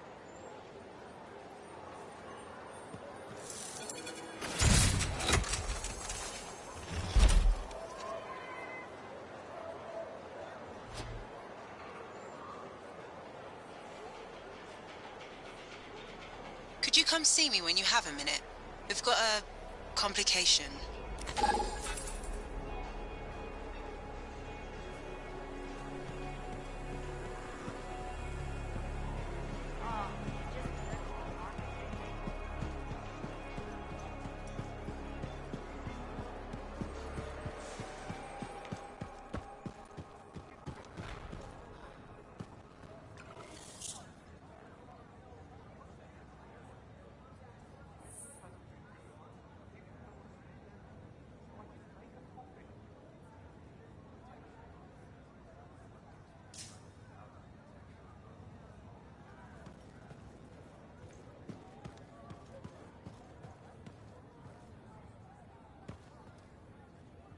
Could you come see me when you have a minute? We've got a complication.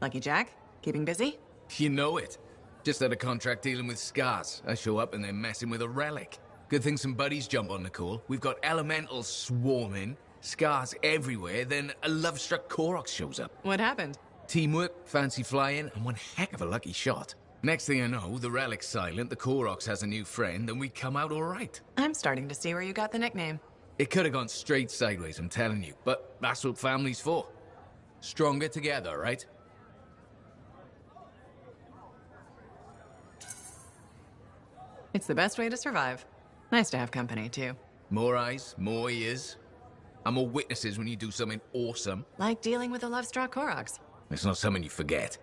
Lucky Jack? Keeping busy? You know it. Just had a contract dealing with scars. I show up and they're messing with a relic. Good thing some buddies jump on the call. We've got elementals swarming, scars everywhere, then a love-struck Koroks shows up. What happened? Teamwork, fancy flying, and one heck of a lucky shot. Next thing I know, the relic's silent, the Koroks has a new friend, and we come out all right. I'm starting to see where you got the nickname. It could have gone straight sideways, I'm telling you, but that's what family's for. Stronger together, right? It's the best way to survive. Nice to have company, too. More eyes, more ears, and more witnesses when you do something awesome. Like dealing with the love-struck Koroks. It's not something you forget.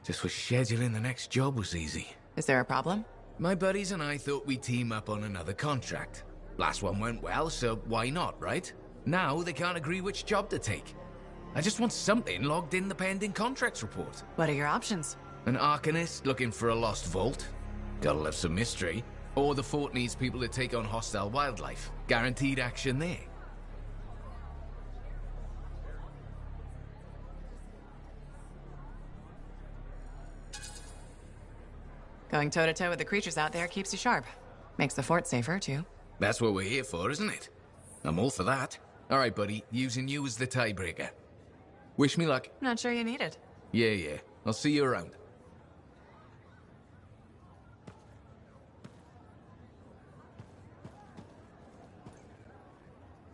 Just for scheduling the next job was easy. Is there a problem? My buddies and I thought we'd team up on another contract. Last one went well, so why not, right? Now they can't agree which job to take. I just want something logged in the pending contracts report. What are your options? An Arcanist looking for a lost vault. Gotta love some mystery. Or the fort needs people to take on hostile wildlife. Guaranteed action there. Going toe-to-toe with the creatures out there keeps you sharp. Makes the fort safer, too. That's what we're here for, isn't it? I'm all for that. All right, buddy. Using you as the tiebreaker. Wish me luck. Not sure you need it. Yeah. I'll see you around.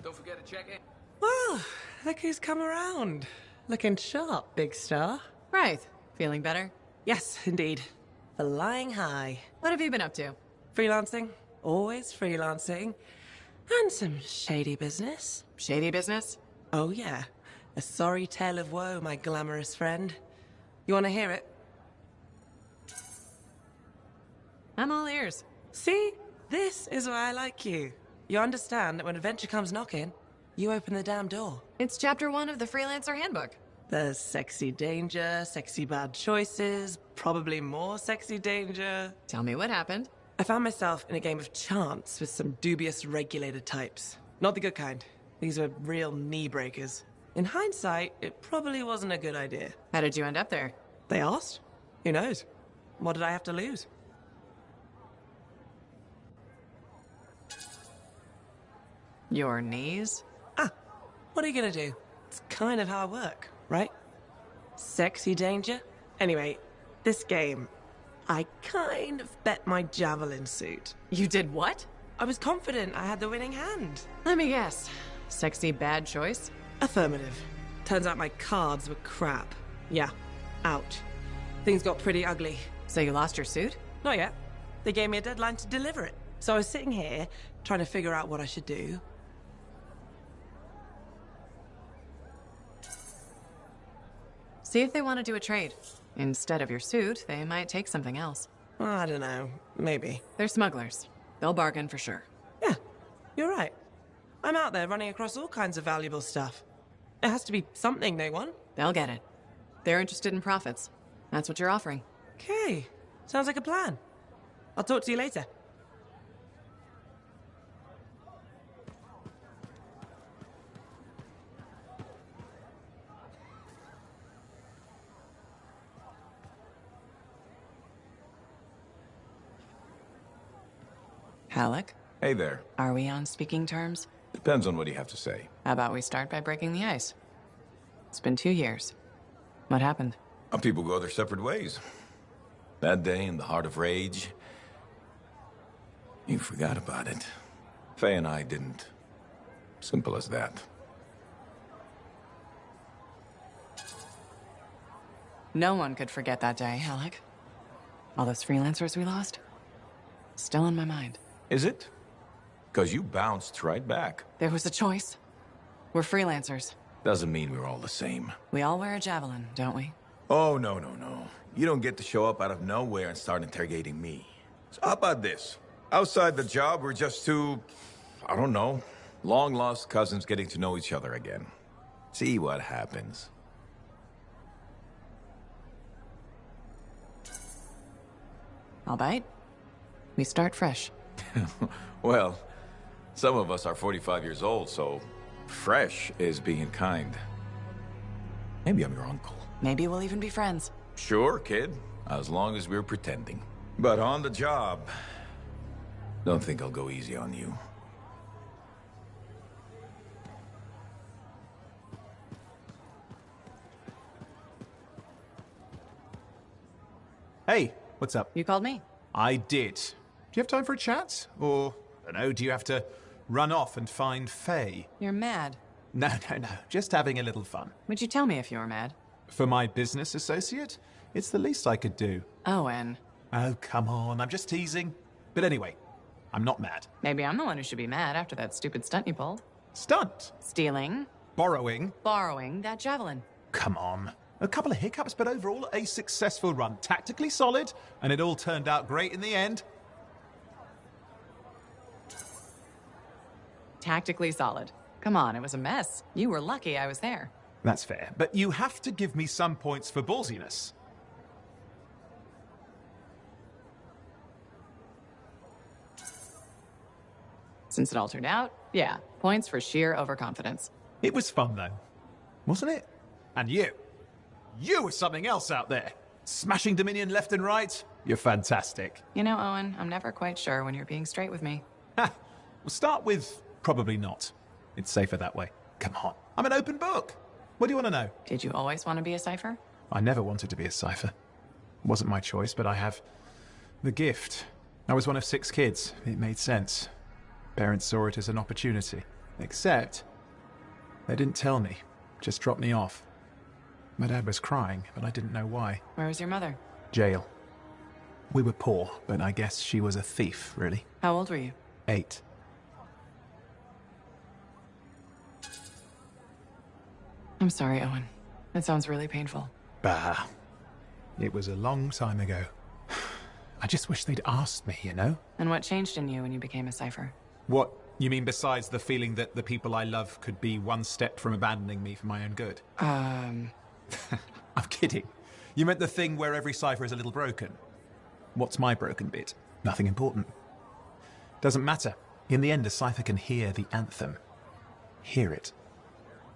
Don't forget to check in. Well, look who's come around. Looking sharp, big star. Right. Feeling better? Yes, indeed. Flying high. What have you been up to? Freelancing. Always freelancing. And some shady business. Shady business? Oh, yeah. A sorry tale of woe, my glamorous friend. You want to hear it? I'm all ears. See? This is why I like you. You understand that when adventure comes knocking, you open the damn door. It's chapter 1 of the Freelancer Handbook. There's sexy danger, sexy bad choices, probably more sexy danger. Tell me what happened. I found myself in a game of chance with some dubious regulated types. Not the good kind. These were real knee breakers. In hindsight, it probably wasn't a good idea. How did you end up there? They asked. Who knows? What did I have to lose? Your knees? What are you gonna do? It's kind of how I work, right? Sexy danger? Anyway, this game, I kind of bet my javelin suit. You did what? I was confident I had the winning hand. Let me guess. Sexy bad choice? Affirmative. Turns out my cards were crap. Yeah. Ouch. Things got pretty ugly. So you lost your suit? Not yet. They gave me a deadline to deliver it. So I was sitting here, trying to figure out what I should do. See if they want to do a trade. Instead of your suit, they might take something else. I don't know. Maybe. They're smugglers. They'll bargain for sure. Yeah, you're right. I'm out there running across all kinds of valuable stuff. It has to be something they want. They'll get it. They're interested in profits. That's what you're offering. Okay. Sounds like a plan. I'll talk to you later. Halleck? Hey there. Are we on speaking terms? Depends on what you have to say. How about we start by breaking the ice? It's been 2 years. What happened? People go their separate ways. That day in the heart of rage, you forgot about it. Faye and I didn't. Simple as that. No one could forget that day, Alec. All those freelancers we lost. Still in my mind. Is it? Because you bounced right back. There was a choice. We're freelancers. Doesn't mean we're all the same. We all wear a javelin, don't we? Oh, no. You don't get to show up out of nowhere and start interrogating me. So how about this? Outside the job, we're just two, I don't know, long-lost cousins getting to know each other again. See what happens. I'll bite. We start fresh. Well, some of us are 45 years old, so fresh is being kind. Maybe I'm your uncle. Maybe we'll even be friends. Sure, kid. As long as we're pretending. But on the job, don't think I'll go easy on you. Hey, what's up? You called me? I did. Do you have time for a chat? Or, I don't know, do you have to run off and find Faye? You're mad. No. Just having a little fun. Would you tell me if you were mad? For my business associate? It's the least I could do. Owen. Oh, come on. I'm just teasing. But anyway, I'm not mad. Maybe I'm the one who should be mad after that stupid stunt you pulled. Stunt? Stealing. Borrowing. Borrowing that javelin. Come on. A couple of hiccups, but overall a successful run. Tactically solid, and it all turned out great in the end. Tactically solid. Come on, it was a mess. You were lucky I was there. That's fair, but you have to give me some points for ballsiness. Since it all turned out, yeah, points for sheer overconfidence. It was fun, though. Wasn't it? And you were something else out there. Smashing Dominion left and right. You're fantastic. You know, Owen, I'm never quite sure when you're being straight with me. Ha! We'll start with probably not. It's safer that way. Come on. I'm an open book. What do you want to know? Did you always want to be a cipher? I never wanted to be a cipher. It wasn't my choice, but I have the gift. I was one of 6 kids. It made sense. Parents saw it as an opportunity. Except, they didn't tell me. Just dropped me off. My dad was crying, but I didn't know why. Where was your mother? Jail. We were poor, but I guess she was a thief, really. How old were you? 8. I'm sorry, Owen. That sounds really painful. Bah. It was a long time ago. I just wish they'd asked me, you know? And what changed in you when you became a cipher? What? You mean besides the feeling that the people I love could be one step from abandoning me for my own good? I'm kidding. You meant the thing where every cipher is a little broken. What's my broken bit? Nothing important. Doesn't matter. In the end, a cipher can hear the anthem. Hear it.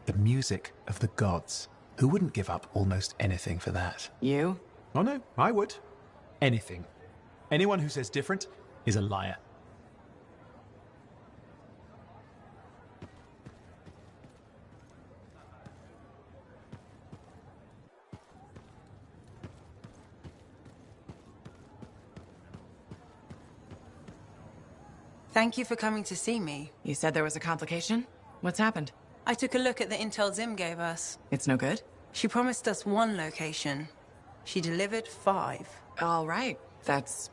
The music of the gods. Who wouldn't give up almost anything for that? You? Oh no, I would. Anything. Anyone who says different is a liar. Thank you for coming to see me. You said there was a complication? What's happened? I took a look at the intel Zim gave us. It's no good? She promised us 1 location. She delivered 5. All right. That's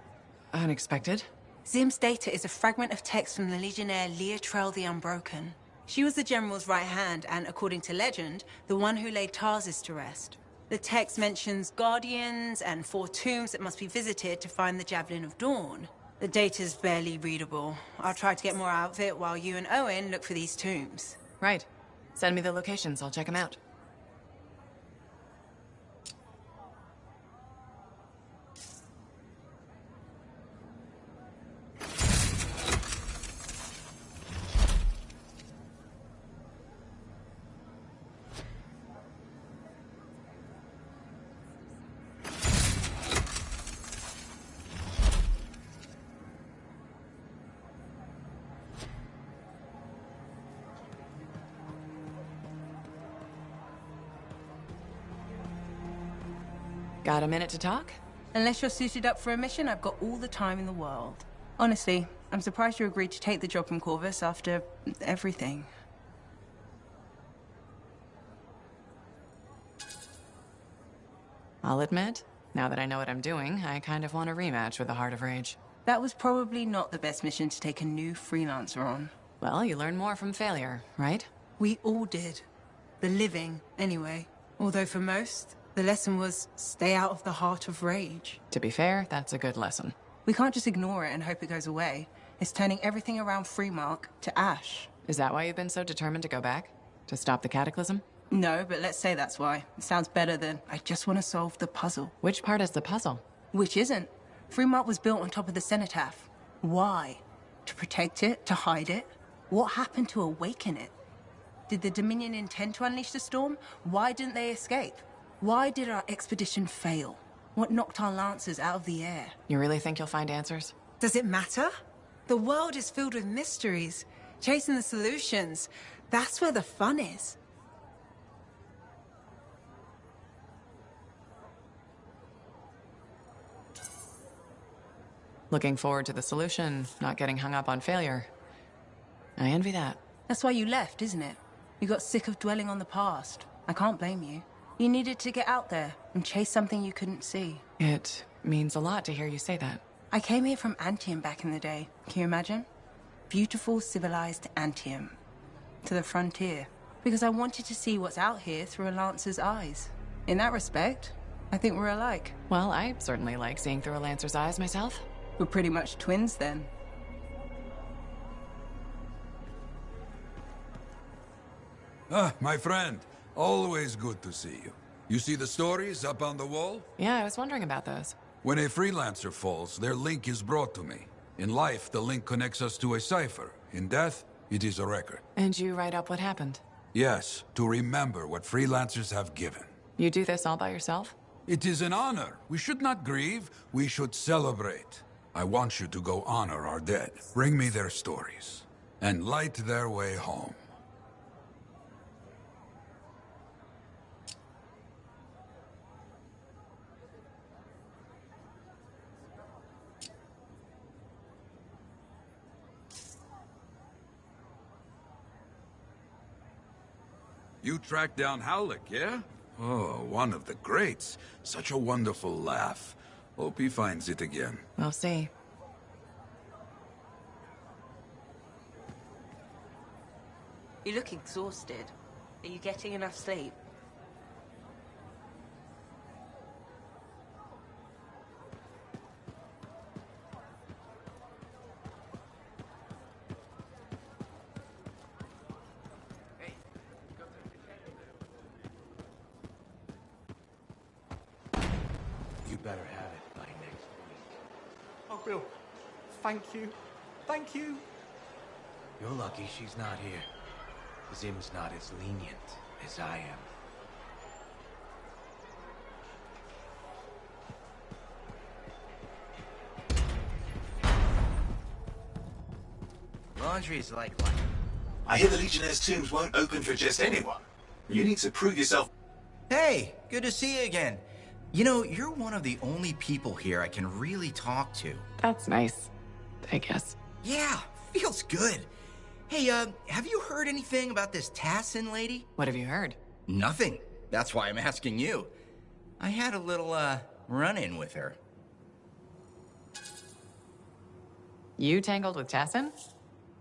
unexpected. Zim's data is a fragment of text from the Legionnaire Leotrel the Unbroken. She was the General's right hand and, according to legend, the one who laid Tarsus to rest. The text mentions guardians and 4 tombs that must be visited to find the Javelin of Dawn. The data's barely readable. I'll try to get more out of it while you and Owen look for these tombs. Right. Send me the locations. I'll check them out. Got a minute to talk? Unless you're suited up for a mission, I've got all the time in the world. Honestly, I'm surprised you agreed to take the job from Corvus after everything. I'll admit, now that I know what I'm doing, I kind of want a rematch with the Heart of Rage. That was probably not the best mission to take a new freelancer on. Well, you learn more from failure, right? We all did. The living, anyway. Although for most, the lesson was stay out of the Heart of Rage. To be fair, that's a good lesson. We can't just ignore it and hope it goes away. It's turning everything around Freemark to ash. Is that why you've been so determined to go back? To stop the cataclysm? No, but let's say that's why. It sounds better than, I just want to solve the puzzle. Which part is the puzzle? Which isn't. Freemark was built on top of the cenotaph. Why? To protect it? To hide it? What happened to awaken it? Did the Dominion intend to unleash the storm? Why didn't they escape? Why did our expedition fail? What knocked our lancers out of the air? You really think you'll find answers? Does it matter? The world is filled with mysteries. Chasing the solutions, that's where the fun is. Looking forward to the solution, not getting hung up on failure. I envy that. That's why you left, isn't it? You got sick of dwelling on the past. I can't blame you. You needed to get out there and chase something you couldn't see. It means a lot to hear you say that. I came here from Anthem back in the day. Can you imagine? Beautiful, civilized Anthem. To the frontier. Because I wanted to see what's out here through a Lancer's eyes. In that respect, I think we're alike. Well, I certainly like seeing through a Lancer's eyes myself. We're pretty much twins then. Ah, my friend. Always good to see you. You see the stories up on the wall? Yeah, I was wondering about those. When a freelancer falls, their link is brought to me. In life, the link connects us to a cipher. In death, it is a record. And you write up what happened? Yes, to remember what freelancers have given. You do this all by yourself? It is an honor. We should not grieve, we should celebrate. I want you to go honor our dead. Bring me their stories. And light their way home. You tracked down Howlick, yeah? Oh, one of the greats. Such a wonderful laugh. Hope he finds it again. We'll see. You look exhausted. Are you getting enough sleep? You better have it by next week. Oh, Bill. Thank you. Thank you. You're lucky she's not here. Zim's not as lenient as I am. Laundry's like what? I hear the Legionnaire's tombs won't open for just anyone. You need to prove yourself. Hey, good to see you again. You know, you're one of the only people here I can really talk to. That's nice, I guess. Yeah, feels good. Hey, have you heard anything about this Tassin lady? What have you heard? Nothing. That's why I'm asking you. I had a little, run-in with her. You tangled with Tassin?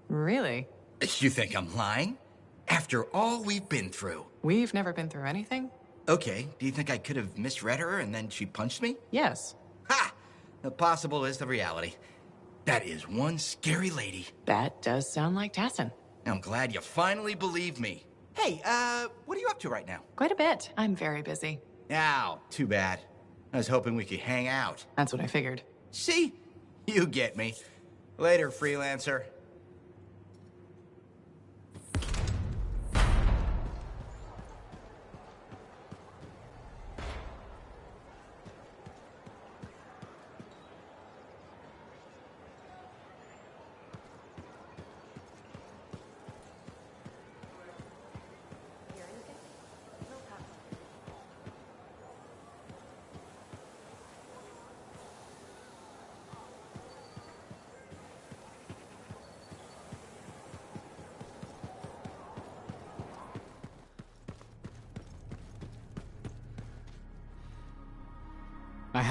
Really? You think I'm lying? After all we've been through. We've never been through anything? Okay, do you think I could have misread her and then she punched me? Yes. Ha! The possible is the reality. That is one scary lady. That does sound like Tassin. I'm glad you finally believe me. Hey, what are you up to right now? Quite a bit. I'm very busy. Ow, too bad. I was hoping we could hang out. That's what I figured. See? You get me. Later, freelancer.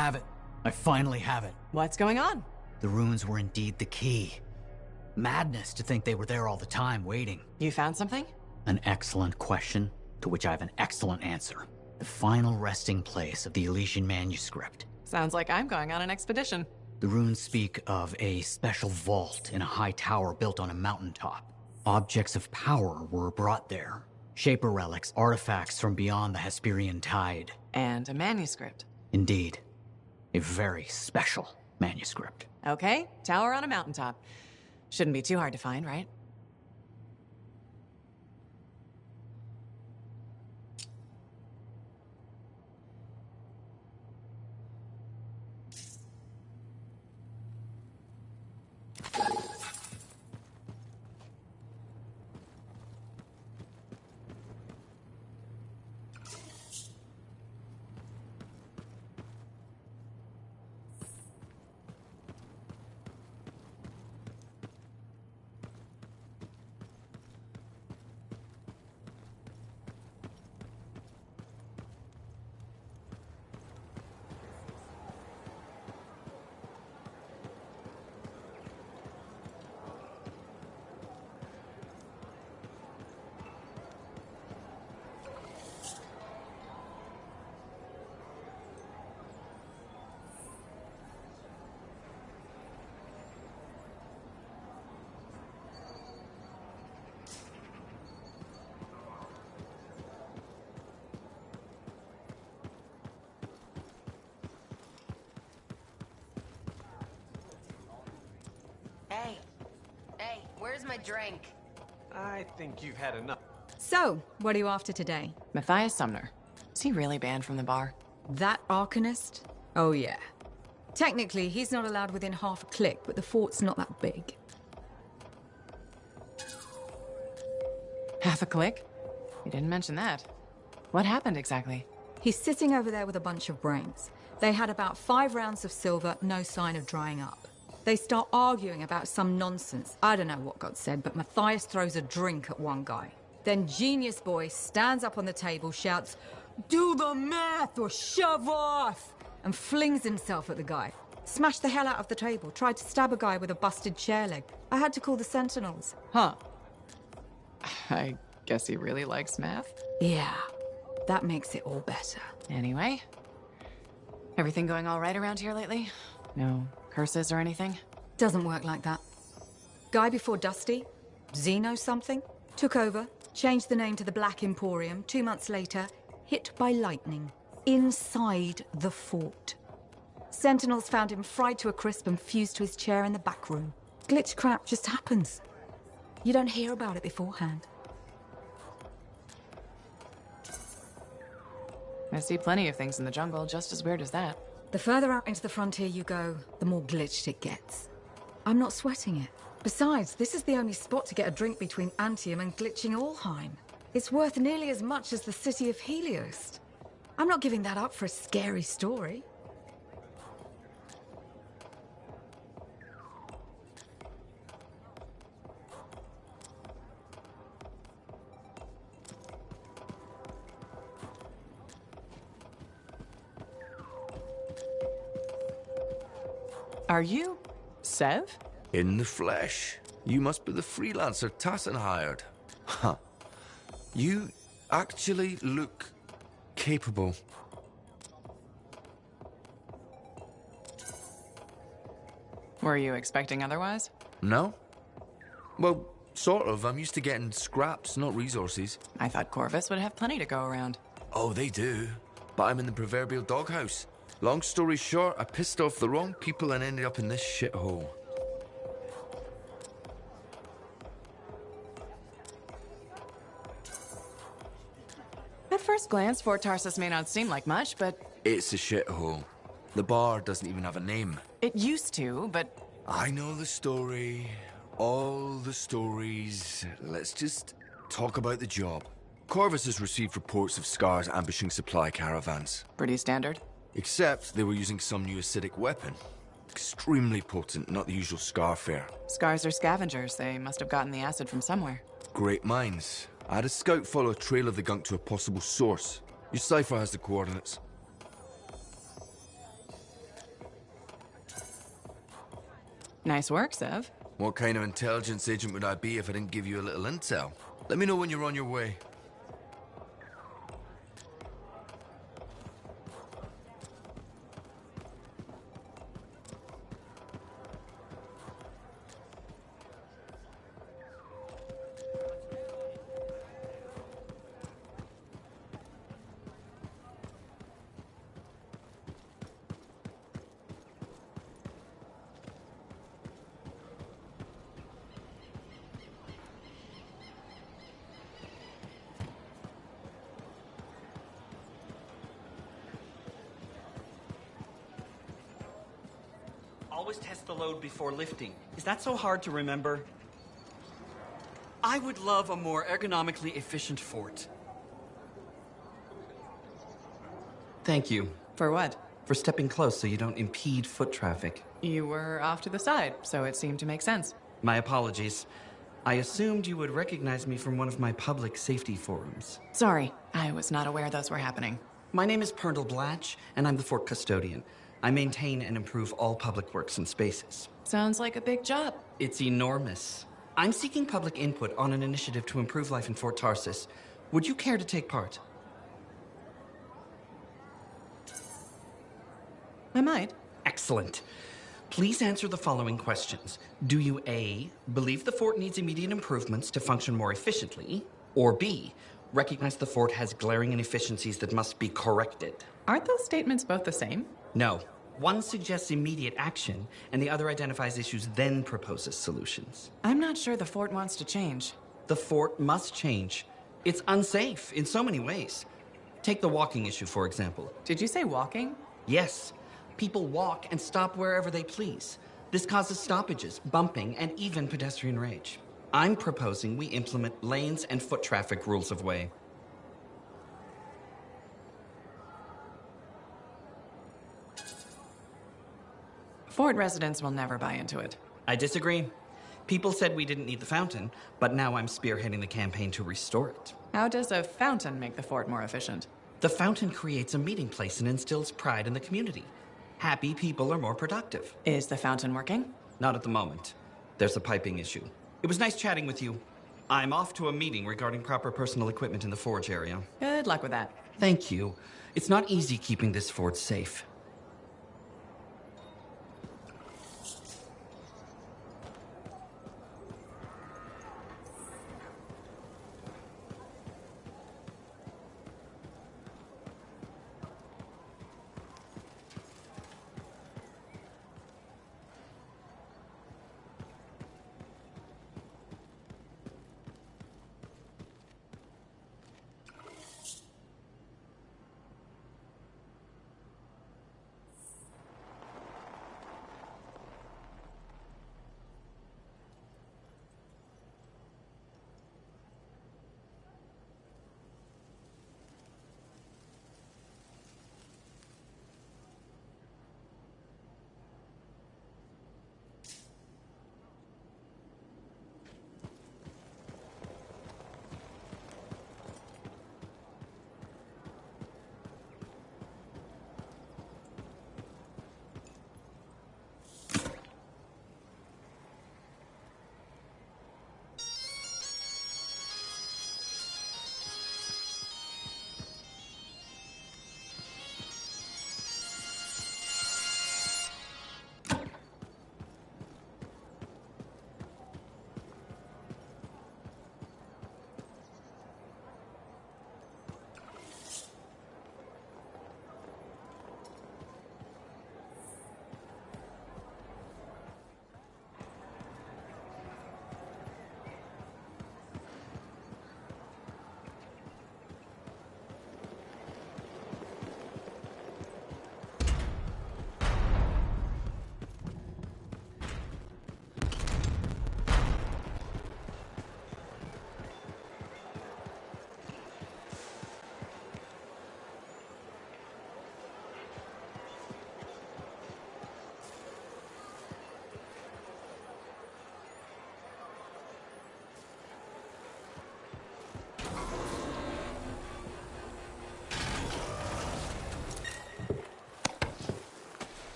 have it. I finally have it. What's going on? The ruins were indeed the key. Madness to think they were there all the time, waiting. You found something? An excellent question, to which I have an excellent answer. The final resting place of the Elysian manuscript. Sounds like I'm going on an expedition. The runes speak of a special vault in a high tower built on a mountaintop. Objects of power were brought there. Shaper relics, artifacts from beyond the Hesperian tide. And a manuscript. Indeed. A very special manuscript. Okay, tower on a mountaintop. Shouldn't be too hard to find, right? Hey, where's my drink? I think you've had enough. So, what are you after today? Matthias Sumner. Is he really banned from the bar? That Arcanist? Oh yeah. Technically, he's not allowed within half a click, but the fort's not that big. Half a click? You didn't mention that. What happened exactly? He's sitting over there with a bunch of brains. They had about 5 rounds of silver, no sign of drying up. They start arguing about some nonsense. I don't know what got said, but Matthias throws a drink at one guy. Then Genius Boy stands up on the table, shouts, "Do the math or shove off!" and flings himself at the guy. Smashed the hell out of the table, tried to stab a guy with a busted chair leg. I had to call the Sentinels. Huh. I guess he really likes math. Yeah, that makes it all better. Anyway, everything going all right around here lately? No curses or anything? Doesn't work like that. Guy before Dusty, Zeno something, took over, changed the name to the Black Emporium. 2 months later, hit by lightning. Inside the fort. Sentinels found him fried to a crisp and fused to his chair in the back room. Glitch crap just happens. You don't hear about it beforehand. I see plenty of things in the jungle just as weird as that. The further out into the frontier you go, the more glitched it gets. I'm not sweating it. Besides, this is the only spot to get a drink between Anthem and glitching Allheim. It's worth nearly as much as the city of Helios. I'm not giving that up for a scary story. Are you Sev? In the flesh. You must be the freelancer Tassin hired. Huh. You actually look capable. Were you expecting otherwise? No? Well, sort of. I'm used to getting scraps, not resources. I thought Corvus would have plenty to go around. Oh, they do. But I'm in the proverbial doghouse. Long story short, I pissed off the wrong people and ended up in this shithole. At first glance, Fort Tarsus may not seem like much, but... It's a shithole. The bar doesn't even have a name. It used to, but... I know the story. All the stories. Let's just talk about the job. Corvus has received reports of Scars ambushing supply caravans. Pretty standard. Except they were using some new acidic weapon. Extremely potent, not the usual Scar fare. Scars are scavengers. They must have gotten the acid from somewhere. Great minds. I had a scout follow a trail of the gunk to a possible source. Your cipher has the coordinates. Nice work, Sev. What kind of intelligence agent would I be if I didn't give you a little intel? Let me know when you're on your way. Always test the load before lifting. Is that so hard to remember? I would love a more ergonomically efficient fort. Thank you. For what? For stepping close so you don't impede foot traffic. You were off to the side, so it seemed to make sense. My apologies. I assumed you would recognize me from one of my public safety forums. Sorry, I was not aware those were happening. My name is Pernell Blatch, and I'm the fort custodian. I maintain and improve all public works and spaces. Sounds like a big job. It's enormous. I'm seeking public input on an initiative to improve life in Fort Tarsis. Would you care to take part? I might. Excellent. Please answer the following questions. Do you A, believe the fort needs immediate improvements to function more efficiently? Or B, recognize the fort has glaring inefficiencies that must be corrected? Aren't those statements both the same? No. One suggests immediate action, and the other identifies issues, then proposes solutions. I'm not sure the fort wants to change. The fort must change. It's unsafe in so many ways. Take the walking issue, for example. Did you say walking? Yes. People walk and stop wherever they please. This causes stoppages, bumping, and even pedestrian rage. I'm proposing we implement lanes and foot traffic rules of way. Fort residents will never buy into it. I disagree. People said we didn't need the fountain, but now I'm spearheading the campaign to restore it. How does a fountain make the fort more efficient? The fountain creates a meeting place and instills pride in the community. Happy people are more productive. Is the fountain working? Not at the moment. There's a piping issue. It was nice chatting with you. I'm off to a meeting regarding proper personal equipment in the forge area. Good luck with that. Thank you. It's not easy keeping this fort safe.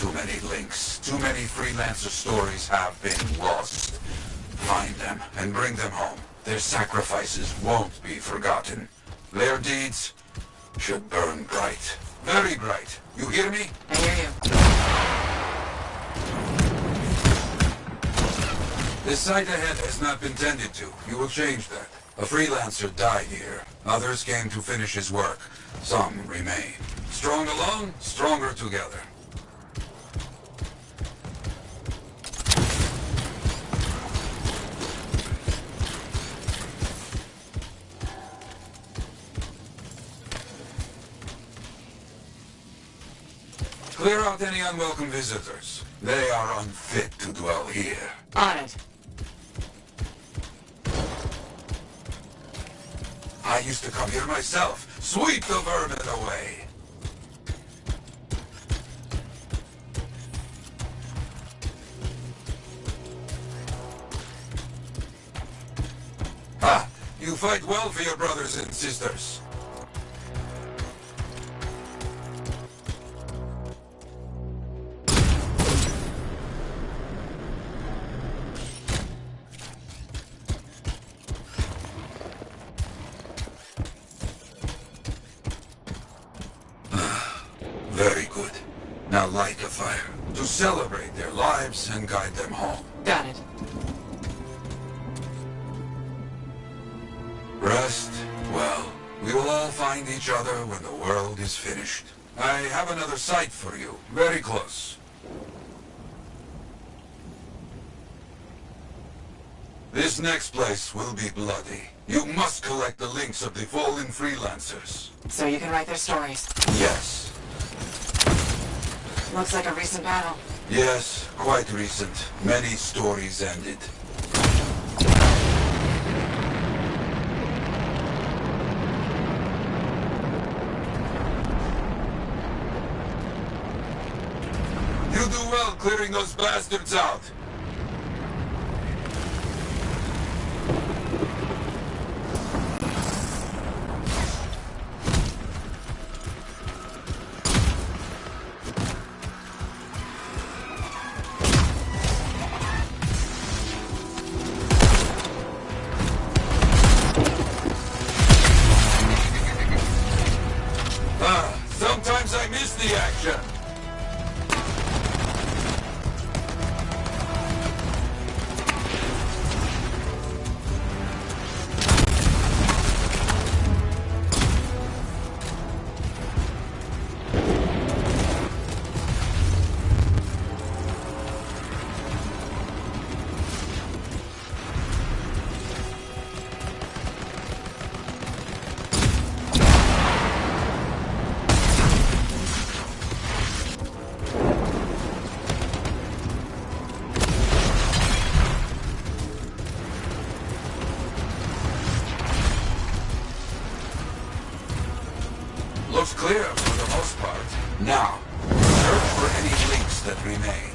too many links. Too many freelancer stories have been lost. Find them and bring them home. Their sacrifices won't be forgotten. Their deeds should burn bright. Very bright. You hear me? I hear you. This site ahead has not been tended to. You will change that. A freelancer died here. Others came to finish his work. Some remain. Strong alone, stronger together. Clear out any unwelcome visitors. They are unfit to dwell here. On it. I used to come here myself. Sweep the vermin away. Ah, you fight well for your brothers and sisters. Very good. Now light a fire to celebrate their lives and guide them home. Got it. Rest well. We will all find each other when the world is finished. I have another site for you, very close. This next place will be bloody. You must collect the links of the fallen freelancers. So you can write their stories. Yes. Looks like a recent battle. Yes, quite recent. Many stories ended. You do well clearing those bastards out. Sometimes I miss the action. Looks clear for the most part. Now, search for any links that remain.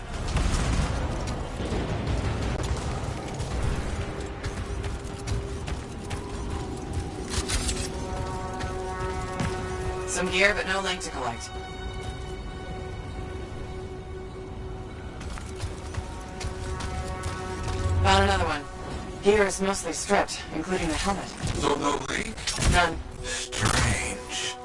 Some gear, but no link to collect. Found another one. Gear is mostly stripped, including the helmet. So no link? None. Strange.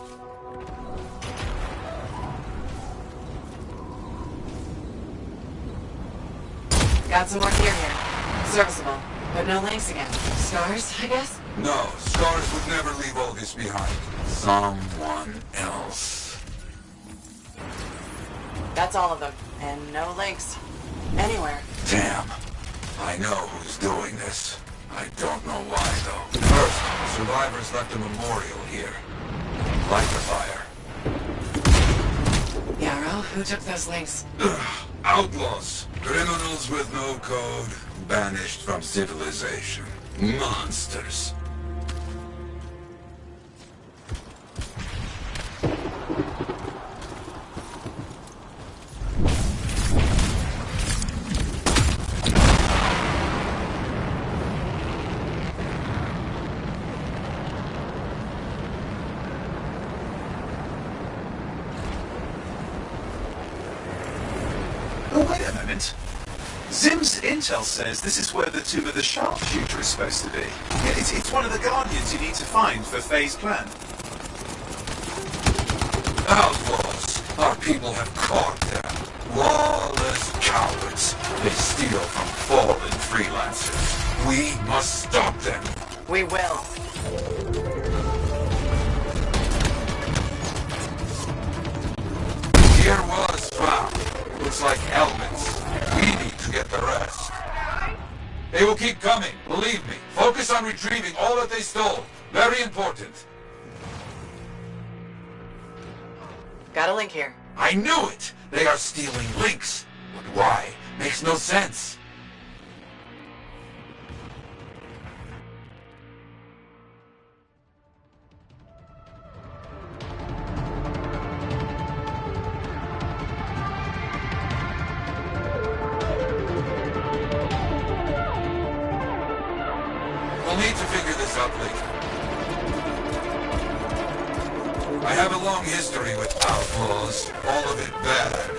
Got some more gear here. Serviceable, but no links again. Scars, I guess? No, Scars would never leave all this behind. Someone else. That's all of them. And no links. Anywhere. Damn. I know who's doing this. I don't know why, though. First, survivors left a memorial here. Light the fire. Yarrow, who took those links? Outlaws. Criminals with no code. Banished from civilization. Monsters. moment. Zim's intel says this is where the tomb of the sharpshooter is supposed to be. Yeah, it's one of the Guardians you need to find for Faye's plan. Outlaws! Our people have caught them. Lawless cowards. They steal from fallen freelancers. We must stop them. We will. Gear was found. Looks like helmets. We need to get the rest. They will keep coming, believe me. Focus on retrieving all that they stole. Very important. Got a link here. I knew it! They are stealing links. But why? Makes no sense. We'll need to figure this out later. I have a long history with outlaws, all of it bad.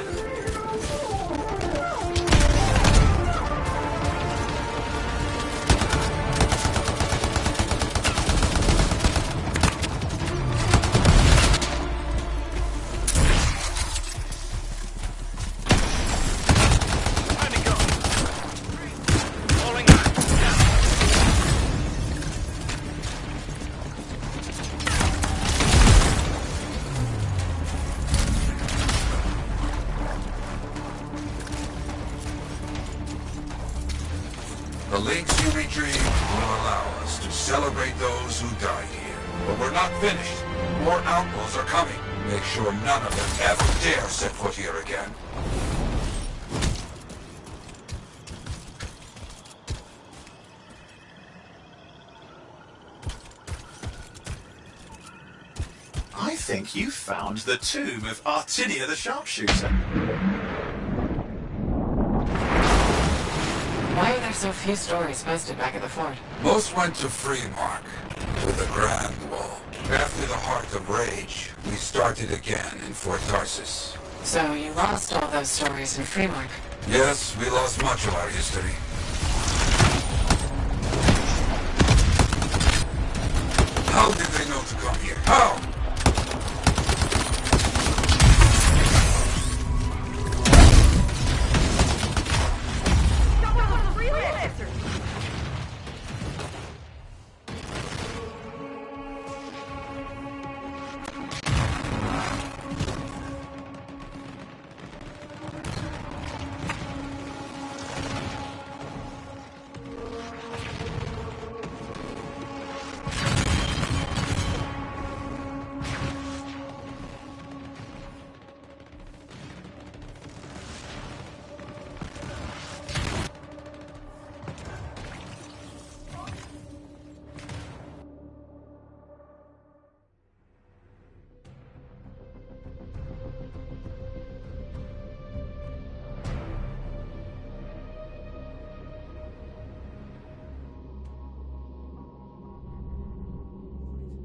The links you retrieve will allow us to celebrate those who died here. But we're not finished. More outlaws are coming. Make sure none of them ever dare set foot here again. I think you found the tomb of Artinia the Sharpshooter. Why are there so few stories posted back at the fort? Most went to Freemark, to the Grand Wall. After the Heart of Rage, we started again in Fort Tarsis. So you lost all those stories in Freemark? Yes, we lost much of our history. How did they know to come here? How?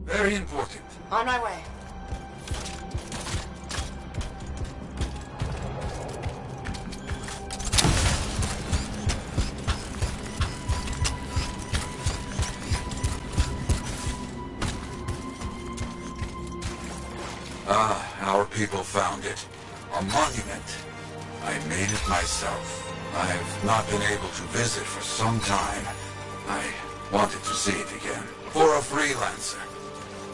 Very important. On my way. Ah, our people found it. A monument. I made it myself. I've not been able to visit for some time. I wanted to see it again. For a freelancer.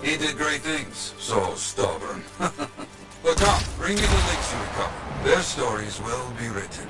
He did great things. So stubborn. But come, bring me the links you recovered. Their stories will be written.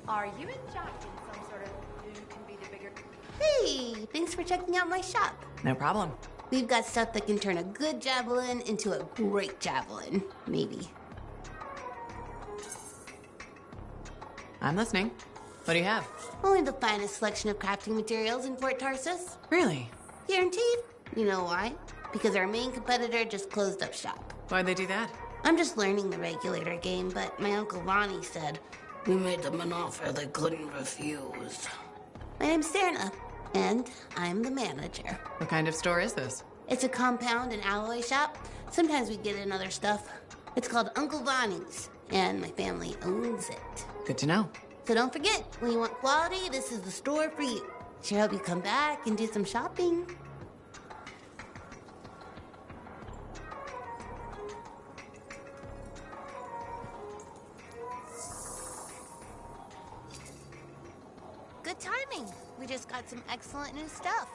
Are you and Jack in some sort of who can be the bigger... Hey, thanks for checking out my shop. No problem. We've got stuff that can turn a good javelin into a great javelin, maybe. I'm listening. What do you have? Only the finest selection of crafting materials in Fort Tarsus. Really? Guaranteed. You know why? Because our main competitor just closed up shop. Why'd they do that? I'm just learning the regulator game, but my Uncle Ronnie said, we made them an offer they couldn't refuse. My name's Serna, and I'm the manager. What kind of store is this? It's a compound and alloy shop. Sometimes we get in other stuff. It's called Uncle Ronnie's, and my family owns it. Good to know. So don't forget, when you want quality, this is the store for you. Sure hope you come back and do some shopping. Good timing. We just got some excellent new stuff.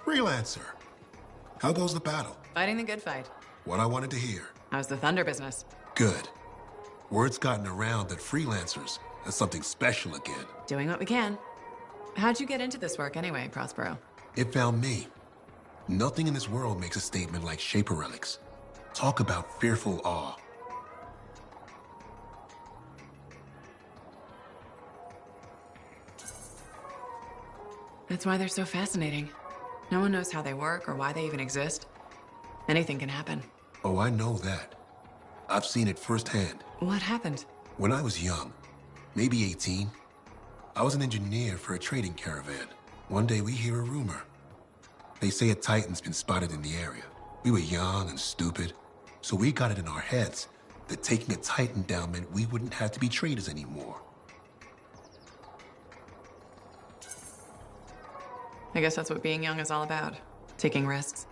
Freelancer. How goes the battle? Fighting the good fight. What I wanted to hear. How's the thunder business? Good. Word's gotten around that freelancers are something special again. Doing what we can. How'd you get into this work anyway, Prospero? It found me. Nothing in this world makes a statement like Shaper relics. Talk about fearful awe. That's why they're so fascinating. No one knows how they work or why they even exist. Anything can happen. Oh, I know that. I've seen it firsthand. What happened? When I was young, maybe 18, I was an engineer for a trading caravan. One day we hear a rumor. They say a Titan's been spotted in the area. We were young and stupid, so we got it in our heads that taking a Titan down meant we wouldn't have to be traders anymore. I guess that's what being young is all about. Taking risks.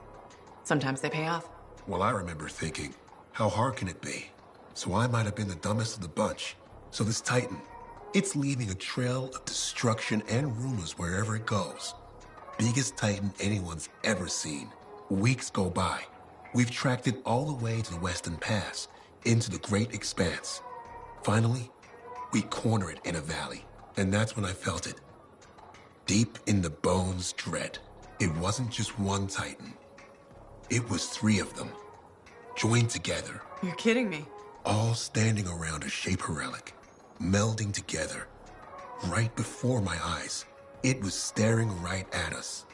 Sometimes they pay off. Well, I remember thinking, how hard can it be? So I might have been the dumbest of the bunch. So this Titan, it's leaving a trail of destruction and rumors wherever it goes. Biggest Titan anyone's ever seen. Weeks go by. We've tracked it all the way to the Western Pass, into the Great Expanse. Finally, we corner it in a valley. And that's when I felt it. Deep in the bones dread. It wasn't just one Titan. It was 3 of them, joined together. You're kidding me. All standing around a Shaper relic, melding together. Right before my eyes, it was staring right at us.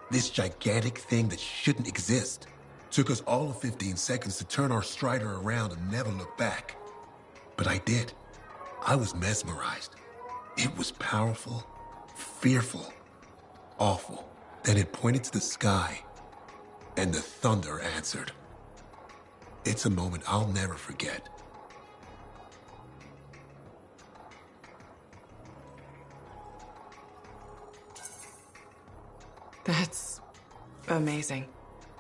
This gigantic thing that shouldn't exist. Took us all of 15 seconds to turn our Strider around and never look back. But I did. I was mesmerized. It was powerful, fearful, awful. Then it pointed to the sky, and the thunder answered. It's a moment I'll never forget. That's amazing.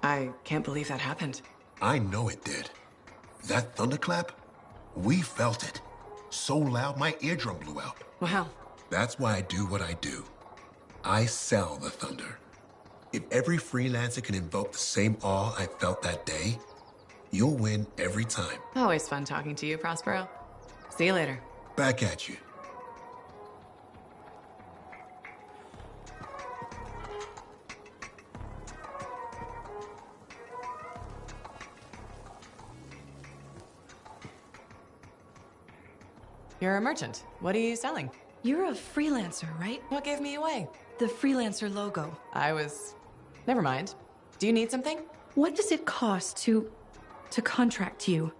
I can't believe that happened. I know it did. That thunderclap, we felt it. So loud my eardrum blew out. Wow. That's why I do what I do. I sell the thunder. If every freelancer can invoke the same awe I felt that day, you'll win every time. Always fun talking to you, Prospero. See you later. Back at you. You're a merchant. What are you selling? You're a freelancer, right? What gave me away? The freelancer logo. Never mind. Do you need something? What does it cost to contract you?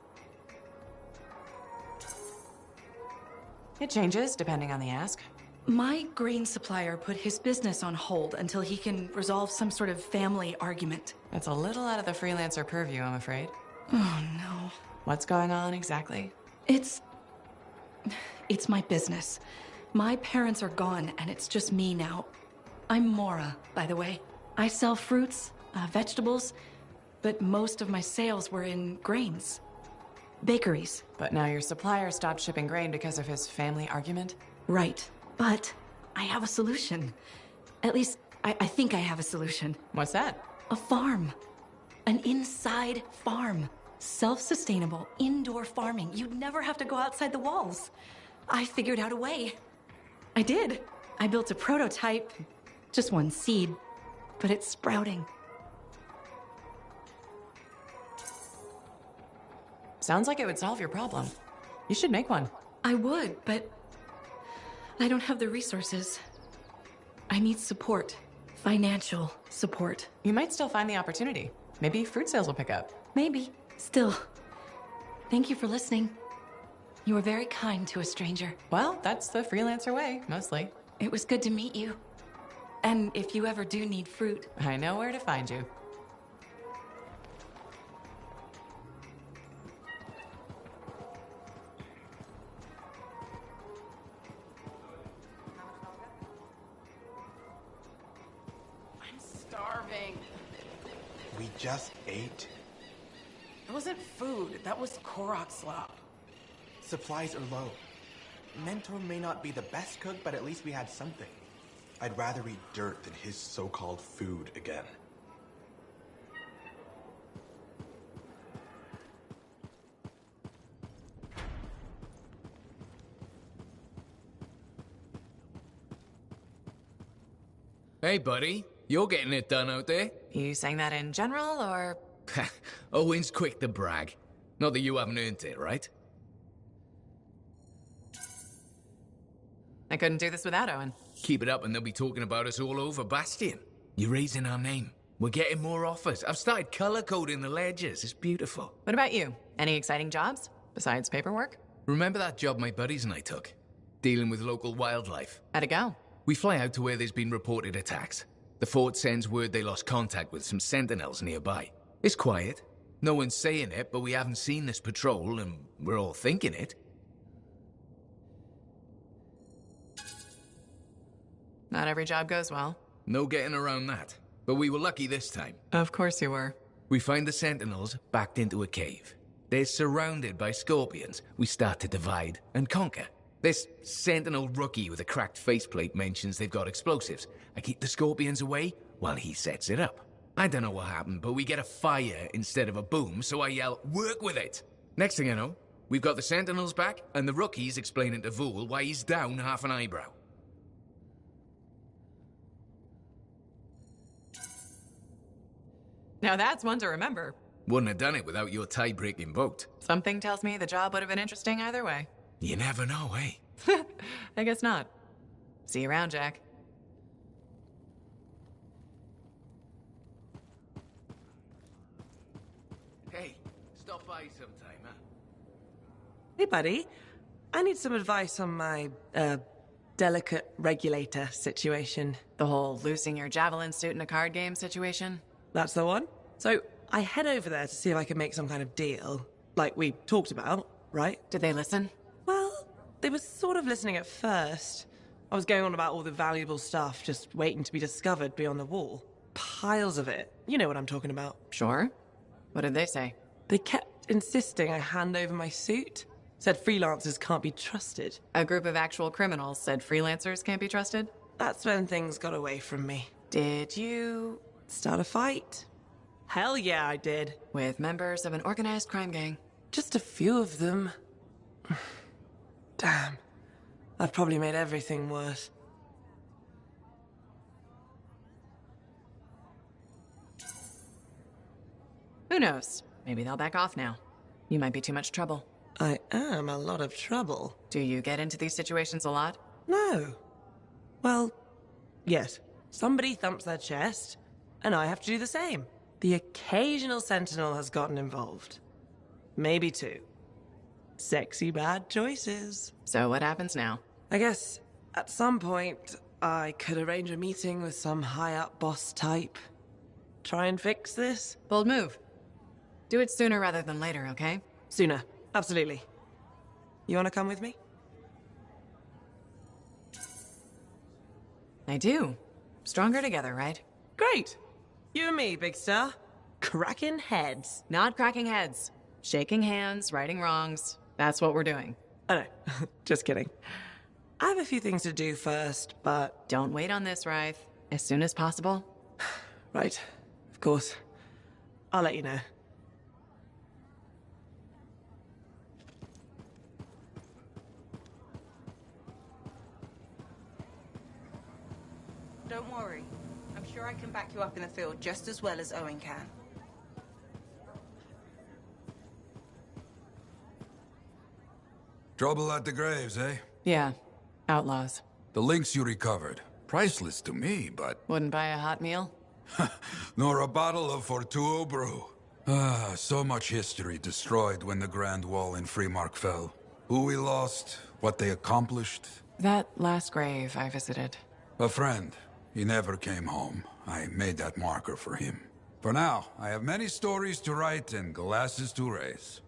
It changes depending on the ask. My grain supplier put his business on hold until he can resolve some sort of family argument. That's a little out of the freelancer purview, I'm afraid. Oh, no. What's going on exactly? It's my business. My parents are gone, and it's just me now. I'm Mora, by the way. I sell fruits, vegetables, but most of my sales were in grains. Bakeries. But now your supplier stopped shipping grain because of his family argument? Right. But I have a solution. At least, I think I have a solution. What's that? A farm. An inside farm. Self-sustainable, indoor farming. You'd never have to go outside the walls. I figured out a way. I did. I built a prototype. Just one seed. But it's sprouting. Sounds like it would solve your problem. You should make one. I would, but I don't have the resources. I need support. Financial support. You might still find the opportunity. Maybe fruit sales will pick up. Maybe. Still. Thank you for listening. You were very kind to a stranger. Well, that's the freelancer way, mostly. It was good to meet you. And if you ever do need fruit, I know where to find you. I'm starving. We just ate. It wasn't food. That was Korok slop. Supplies are low. Mentor may not be the best cook, but at least we had something. I'd rather eat dirt than his so-called food again. Hey, buddy. You're getting it done out there. You saying that in general, or...? Owen's quick to brag. Not that you haven't earned it, right? I couldn't do this without Owen. Keep it up and they'll be talking about us all over Bastion. You're raising our name. We're getting more offers. I've started color-coding the ledgers. It's beautiful. What about you? Any exciting jobs, besides paperwork? Remember that job my buddies and I took? Dealing with local wildlife. How'd it go? We fly out to where there's been reported attacks. The fort sends word they lost contact with some sentinels nearby. It's quiet. No one's saying it, but we haven't seen this patrol, and we're all thinking it. Not every job goes well. No getting around that. But we were lucky this time. Of course you were. We find the sentinels backed into a cave. They're surrounded by scorpions. We start to divide and conquer. This sentinel rookie with a cracked faceplate mentions they've got explosives. I keep the scorpions away while he sets it up. I don't know what happened, but we get a fire instead of a boom, so I yell, "Work with it!" Next thing I know, we've got the sentinels back, and the rookie's explaining to Vool why he's down half an eyebrow. Now that's one to remember. Wouldn't have done it without your tie-breaking vote. Something tells me the job would have been interesting either way. You never know, eh? I guess not. See you around, Jack. Hey, stop by sometime, huh? Hey, buddy. I need some advice on my, delicate regulator situation. The whole losing your javelin suit in a card game situation? That's the one. So, I head over there to see if I can make some kind of deal, like we talked about, right? Did they listen? Well, they were sort of listening at first. I was going on about all the valuable stuff, just waiting to be discovered beyond the wall. Piles of it. You know what I'm talking about. Sure. What did they say? They kept insisting I hand over my suit. Said freelancers can't be trusted. A group of actual criminals said freelancers can't be trusted? That's when things got away from me. Did you... start a fight? Hell yeah, I did. With members of an organized crime gang? Just a few of them. Damn. I've probably made everything worse. Who knows? Maybe they'll back off now. You might be too much trouble. I am a lot of trouble. Do you get into these situations a lot? No. Well, yes. Somebody thumps their chest, and I have to do the same. The occasional sentinel has gotten involved. Maybe two. Sexy bad choices. So what happens now? I guess at some point I could arrange a meeting with some high-up boss type. Try and fix this. Bold move. Do it sooner rather than later, okay? Sooner. Absolutely. You want to come with me? I do. Stronger together, right? Great. You and me, Big Star. Cracking heads. Not cracking heads. Shaking hands, righting wrongs. That's what we're doing. Oh no, just kidding. I have a few things to do first, but... Don't wait on this, Rythe. As soon as possible. Right. Of course. I'll let you know. Don't worry. I'm sure I can back you up in the field just as well as Owen can. Trouble at the graves, eh? Yeah. Outlaws. The links you recovered. Priceless to me, but... Wouldn't buy a hot meal? Nor a bottle of Fortuo brew. Ah, so much history destroyed when the Grand Wall in Freemark fell. Who we lost, what they accomplished. That last grave I visited. A friend. He never came home. I made that marker for him. For now, I have many stories to write and glasses to raise.